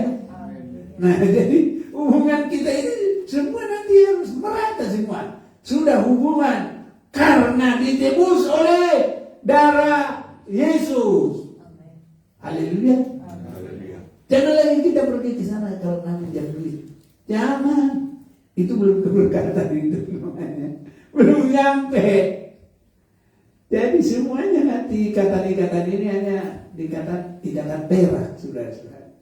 Nah jadi hubungan kita ini semua nanti harus merata semua. Sudah hubungan karena ditebus oleh darah Yesus. Haleluya. Jangan lagi kita pergi ke sana kalau minjam duit. Jangan. Itu belum keberkatan itu namanya. Belum nyampe. Jadi semuanya nanti ikatan-ikatan ini hanya ikatan perak, saudara-saudara.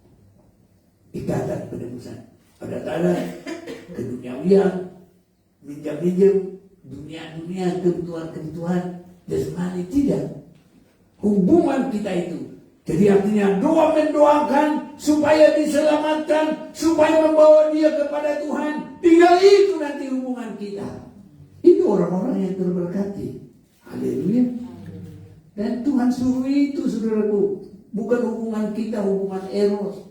Ikatan penebusan. Ada keduniawian, minjam-minjam, dunia-dunia, kebutuhan-kebutuhan jasmani, tidak. Hubungan kita itu. Jadi artinya doa mendoakan supaya diselamatkan, supaya membawa dia kepada Tuhan. Tinggal itu nanti hubungan kita. Itu orang-orang yang terberkati. Haleluya. Dan Tuhan suruh itu, saudaraku. Bukan hubungan kita, hubungan eros.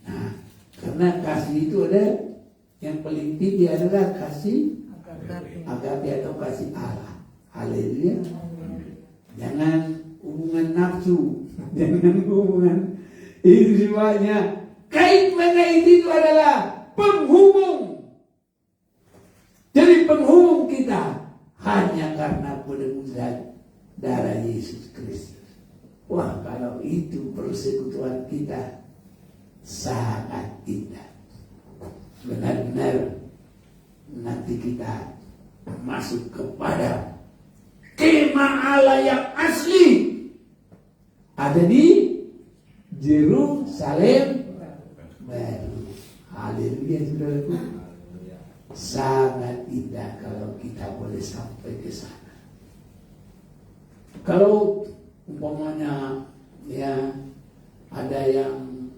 Nah, karena kasih itu ada yang paling tinggi adalah kasih agape atau kasih Allah. Haleluya. Jangan hubungan nafsu, jangan hubungan itu sebabnya kait mengait itu adalah penghubung. Jadi penghubung kita hanya karena penebusan darah Yesus Kristus. Wah, kalau itu persekutuan kita sangat indah. Benar-benar nanti kita masuk kepada kemah Allah yang asli ada di Yerusalem baru. Haleluya, saudaraku. Sangat indah kalau kita boleh sampai ke sana. Kalau umpamanya ya ada yang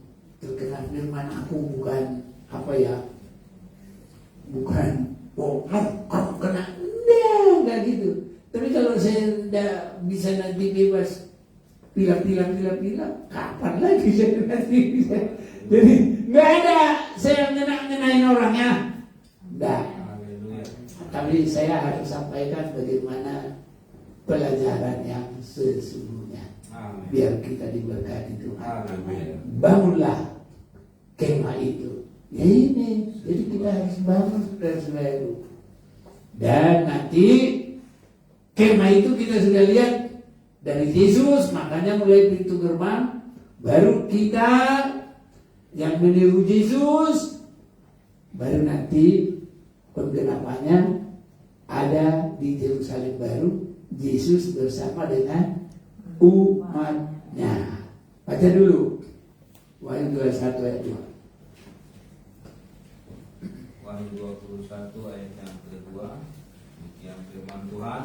terkena firman, aku bukan bukan kamu kena, enggak gitu. Tapi kalau saya tidak bisa nanti bebas pilih, kapan lagi saya nanti bisa? Jadi nggak ada saya ngenain orangnya, enggak. Tapi saya harus sampaikan bagaimana pelajaran yang sesungguhnya, biar kita diberkati Tuhan. Bangunlah kemah itu. Ya ini, jadi kita harus bangun, saudara-saudara. Dan nanti kemah itu kita sudah lihat dari Yesus, makanya mulai pintu gerbang, baru kita yang meniru Yesus, baru nanti penggenapannya ada di Yerusalem baru, Yesus bersama dengan umatnya. Baca dulu Wahyu 21 ayat 2. Wahyu 21 ayat yang kedua. Demikian firman Tuhan.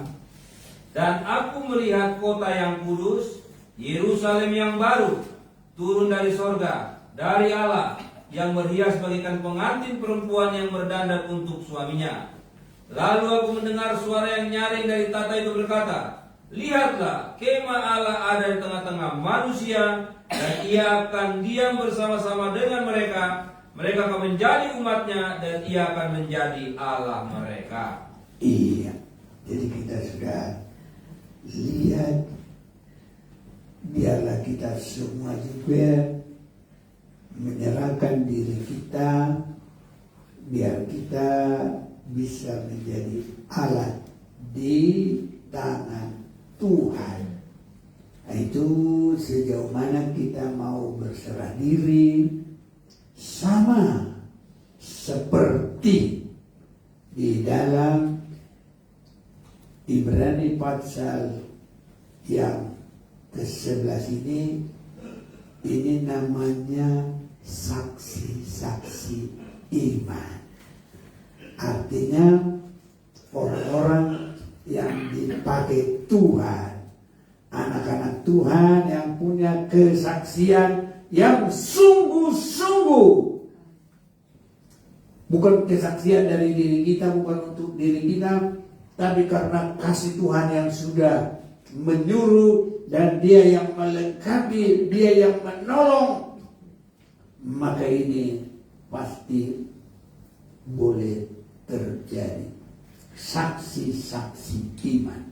Dan aku melihat kota yang kudus, Yerusalem yang baru, turun dari sorga, dari Allah, yang berhias bagaikan pengantin perempuan yang berdandan untuk suaminya. Lalu aku mendengar suara yang nyaring dari tata itu berkata, lihatlah, kemah Allah ada di tengah-tengah manusia, dan ia akan diam bersama-sama dengan mereka. Mereka akan menjadi umatnya, dan ia akan menjadi Allah mereka. Iya, jadi kita sudah lihat, biarlah kita semua juga menyerahkan diri kita, biar kita bisa menjadi alat di tangan Tuhan. Nah, itu sejauh mana kita mau berserah diri, sama seperti di dalam Ibrani pasal yang ke-11 ini namanya saksi-saksi iman. Artinya orang-orang yang dipakai Tuhan, anak-anak Tuhan yang punya kesaksian yang sungguh-sungguh. Bukan kesaksian dari diri kita, bukan untuk diri kita, tapi karena kasih Tuhan yang sudah menyuruh dan Dia yang melengkapi, Dia yang menolong, maka ini pasti boleh terjadi. Saksi-saksi iman.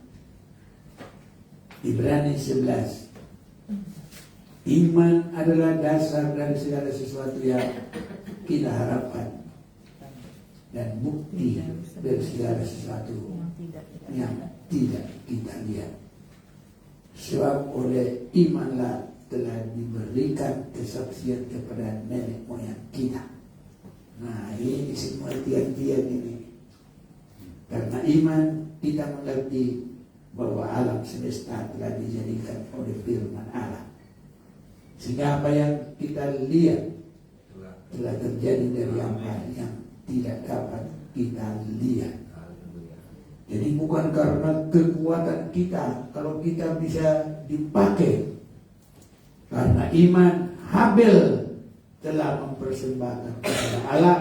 Ibrani 11. Iman adalah dasar dari segala sesuatu yang kita harapkan dan bukti dari segala sesuatu yang tidak kita lihat. Sebab oleh imanlah telah diberikan kesaksian kepada nenek moyang kita. Nah, ini semua tiang-tiang ini. Karena iman kita mengerti bahwa alam semesta telah dijadikan oleh firman Allah. Sehingga apa yang kita lihat telah terjadi dari apa yang tidak dapat kita lihat. Jadi bukan karena kekuatan kita kalau kita bisa dipakai. Karena iman Habel telah mempersembahkan kepada Allah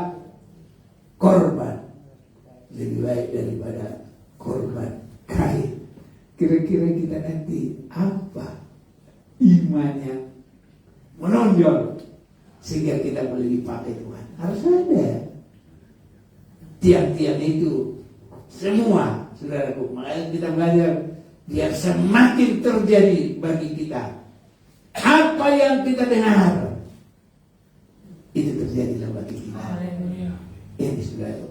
korban lebih baik daripada korban Kain. Kira-kira kita nanti apa iman yang menonjol sehingga kita boleh dipakai Tuhan? Harus ada tiang-tiang itu semua, saudaraku. Makanya kita belajar biar semakin terjadi bagi kita apa yang kita dengar itu terjadilah bagi kita. Ini saudara,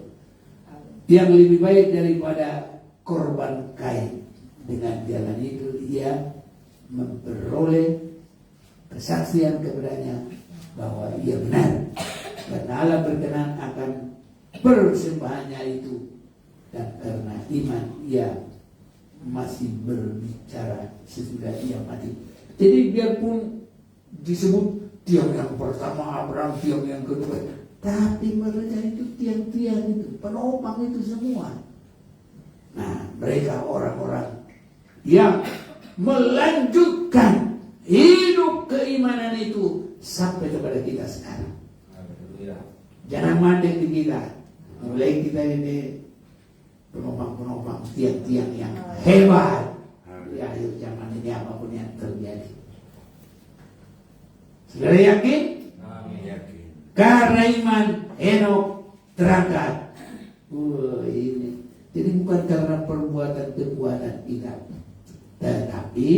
yang lebih baik daripada korban Kain. Dengan jalan itu ia memperoleh kesaksian kepadanya bahwa ia benar, karena Allah berkenan akan persembahannya itu, dan karena iman ia masih berbicara sesudah ia mati. Jadi biarpun disebut tiang yang pertama Abraham, tiang yang kedua, tapi mereka itu tiang-tiang itu, penopang itu semua. Nah, mereka orang-orang yang melanjutkan hidup keimanan itu sampai kepada kita sekarang. Jangan mandek di kita. Mulai kita ini penopang-penopang tiang-tiang yang hebat di akhir zaman ini apapun yang terjadi. Saudara yakin? Yakin. Karena iman Henok terangkat. Ini. Jadi bukan karena perbuatan kekuatan kita, tetapi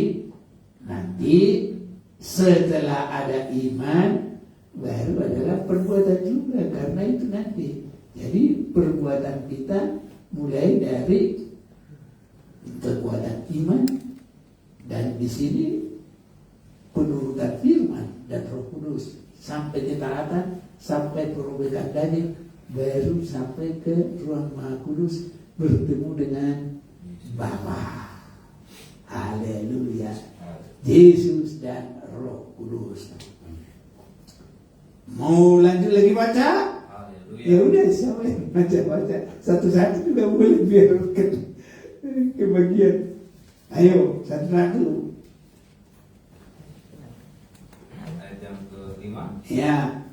nanti setelah ada iman baru adalah perbuatan juga, karena itu nanti. Jadi perbuatan kita mulai dari kekuatan iman, dan di sini penurutan firman dan Roh Kudus sampai ketaatan, sampai perobekan daging, baru sampai ke ruang Maha Kudus bertemu dengan Bapa. Haleluya. Yesus dan Roh Kudus. Mau lanjut lagi baca? Ya udah, siapa yang baca satu-satu juga boleh biar kebagian. Ayo, satu-satu. Ayat yang ke-5. Ya.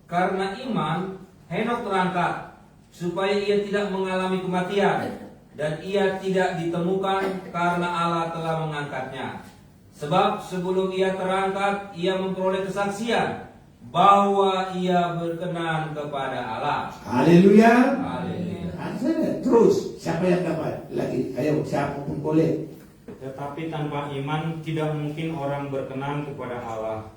Karena iman, Henok terangkat supaya ia tidak mengalami kematian, dan ia tidak ditemukan karena Allah telah mengangkatnya. Sebab sebelum ia terangkat, ia memperoleh kesaksian bahwa ia berkenan kepada Allah. Haleluya. Haleluya. Terus, siapa yang dapat lagi? Ayo, siapa pun boleh. Tetapi tanpa iman tidak mungkin orang berkenan kepada Allah.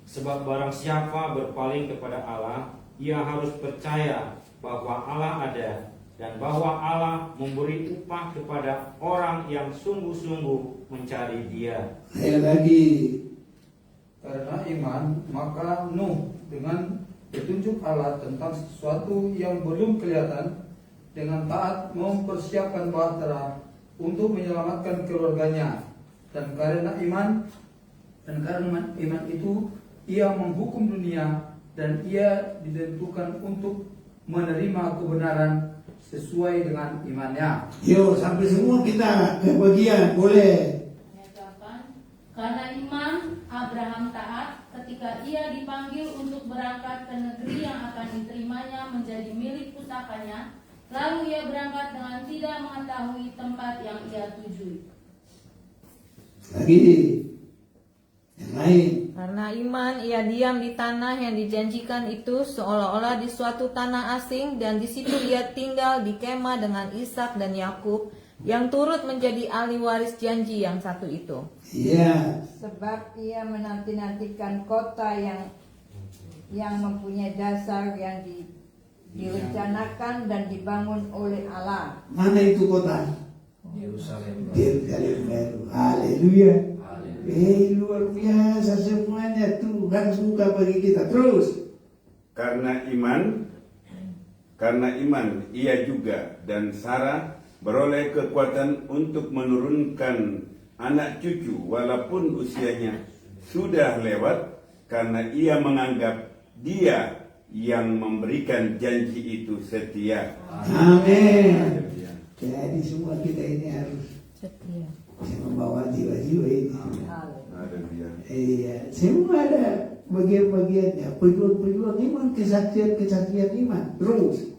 Sebab barang siapa berpaling kepada Allah, ia harus percaya bahwa Allah ada, dan bahwa Allah memberi upah kepada orang yang sungguh-sungguh mencari Dia. Ayo lagi. Karena iman, maka Nuh dengan petunjuk Allah tentang sesuatu yang belum kelihatan, dengan taat mempersiapkan bahtera untuk menyelamatkan keluarganya. Dan karena iman itu ia menghukum dunia, dan ia ditentukan untuk menerima kebenaran sesuai dengan imannya. Yuk, sampai semua kita ke bagian, boleh. Karena iman, Abraham taat ketika ia dipanggil untuk berangkat ke negeri yang akan diterimanya menjadi milik pusakanya. Lalu ia berangkat dengan tidak mengetahui tempat yang ia tujui. Lagi. Yang lain. Karena iman ia diam di tanah yang dijanjikan itu seolah-olah di suatu tanah asing, dan di situ ia tinggal di kemah dengan Ishak dan Yakub yang turut menjadi ahli waris janji yang satu itu. Iya. Sebab ia menanti-nantikan kota yang mempunyai dasar yang direncanakan dan dibangun oleh Allah. Mana itu kota? Yerusalem. Yerusalem baru. Haleluya. Luar biasa semuanya, Tuhan suka bagi kita. Terus. Karena iman ia juga dan Sarah beroleh kekuatan untuk menurunkan anak cucu walaupun usianya sudah lewat, karena ia menganggap Dia yang memberikan janji itu setia. Amin. Jadi semua kita ini harus Setia. membawa jiwa-jiwa ini. Haleluya. Iya, semua ada bagian-bagiannya. Pejuang-pejuang iman, kesaksian iman. Terus.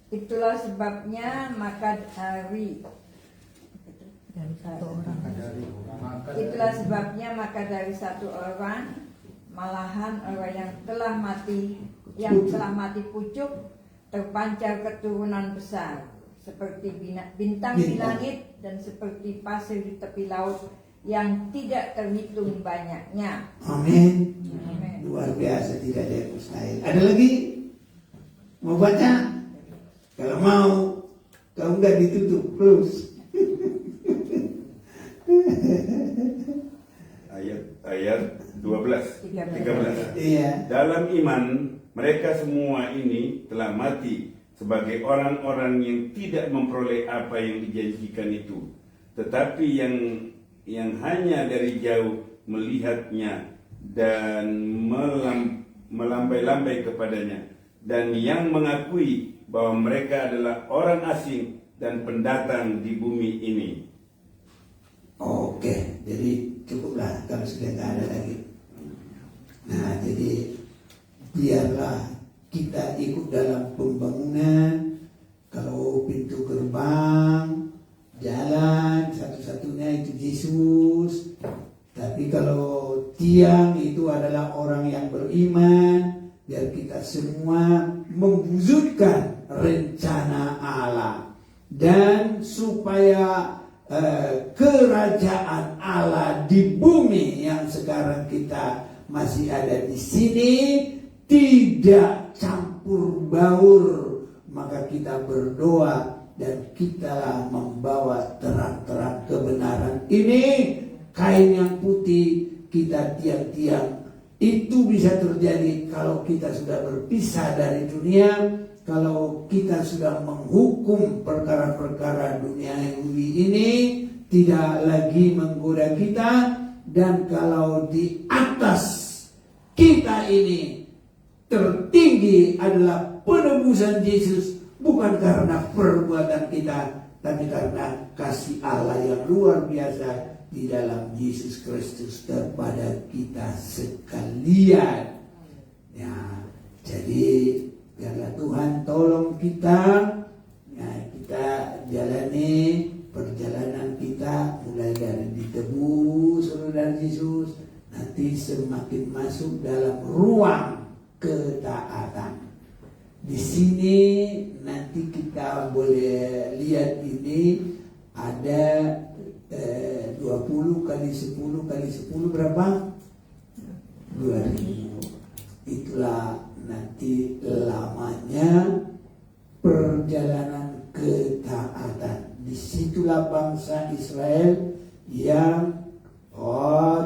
Itulah sebabnya maka dari satu orang, malahan orang yang telah mati pucuk, terpancar keturunan besar seperti bintang di langit dan seperti pasir di tepi laut yang tidak terhitung banyaknya. Amin. Amin. Luar biasa, tidak ada yang mustahil. Ada lagi? Mau baca? Kalau mau, kalau enggak ditutup. Terus. Ayat 13. Iya. Dalam iman mereka semua ini telah mati sebagai orang-orang yang tidak memperoleh apa yang dijanjikan itu, tetapi yang hanya dari jauh melihatnya dan melambai-lambai kepadanya, dan yang mengakui bahwa mereka adalah orang asing dan pendatang di bumi ini. Oke, jadi cukuplah kalau sudah tidak ada lagi. Nah, jadi biarlah kita ikut dalam pembangunan. Kalau pintu gerbang, jalan satu-satunya itu Yesus. Tapi kalau tiang itu adalah orang yang beriman, biar kita semua mewujudkan rencana Allah, dan supaya kerajaan Allah di bumi yang sekarang kita masih ada di sini tidak campur baur maka kita berdoa dan kitalah membawa terang-terang kebenaran. Ini kain yang putih kita tiang-tiang. Itu bisa terjadi kalau kita sudah berpisah dari dunia, kalau kita sudah menghukum perkara-perkara dunia ini tidak lagi menggoda kita, dan kalau di atas kita ini tertinggi adalah penebusan Yesus, bukan karena perbuatan kita, tapi karena kasih Allah yang luar biasa di dalam Yesus Kristus kepada kita sekalian. Ya, jadi biarlah Tuhan tolong kita, ya, kita jalani perjalanan kita mulai dari ditebus oleh Yesus, nanti semakin masuk dalam ruang ketaatan. Di sini nanti kita boleh lihat ini ada 20 kali 10 kali 10 berapa? 2000. Itulah nanti lamanya perjalanan ketaatan. Disitulah bangsa Israel yang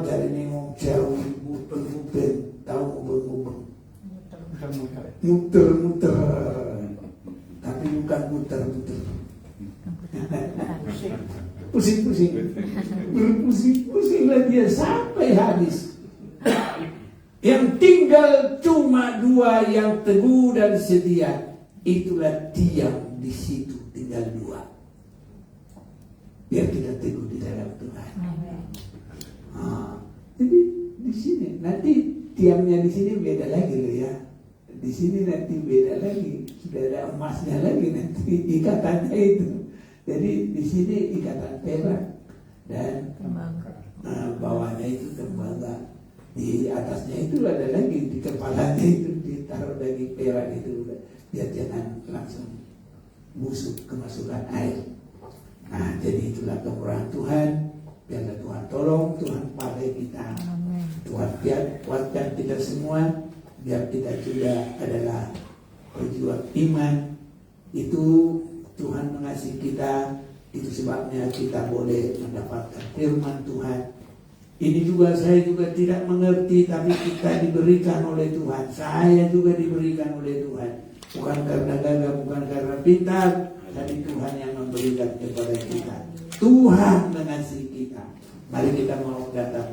dari ini jauh mubeng, tahu mubeng, muter, tapi bukan muter. Pusing-pusing, berpusing-pusinglah dia sampai habis. Yang tinggal cuma 2 yang teguh dan setia. Itulah diam di situ, tinggal 2. Biar kita teguh di dalam Tuhan. Jadi di sini nanti diamnya di sini beda lagi loh ya. Di sini nanti beda lagi, sudah ada emasnya lagi nanti ikatannya itu. Jadi di sini ikatan perak dan bawahnya itu tembaga. Di atasnya itu ada lagi, di kepalanya itu ditaruh lagi perak itu, biar jangan langsung busuk kemasukan air. Nah, jadi itulah kemurahan Tuhan. Biarlah Tuhan tolong, Tuhan pakai kita, Tuhan kuatkan kita semua, biar kita juga adalah pejuang iman. Itu Tuhan mengasihi kita, itu sebabnya kita boleh mendapatkan firman Tuhan. Ini juga saya juga tidak mengerti, tapi kita diberikan oleh Tuhan. Saya juga diberikan oleh Tuhan. Bukan karena gagah, bukan karena pintar, tapi Tuhan yang memberikan kepada kita. Tuhan mengasihi kita. Mari kita mau datang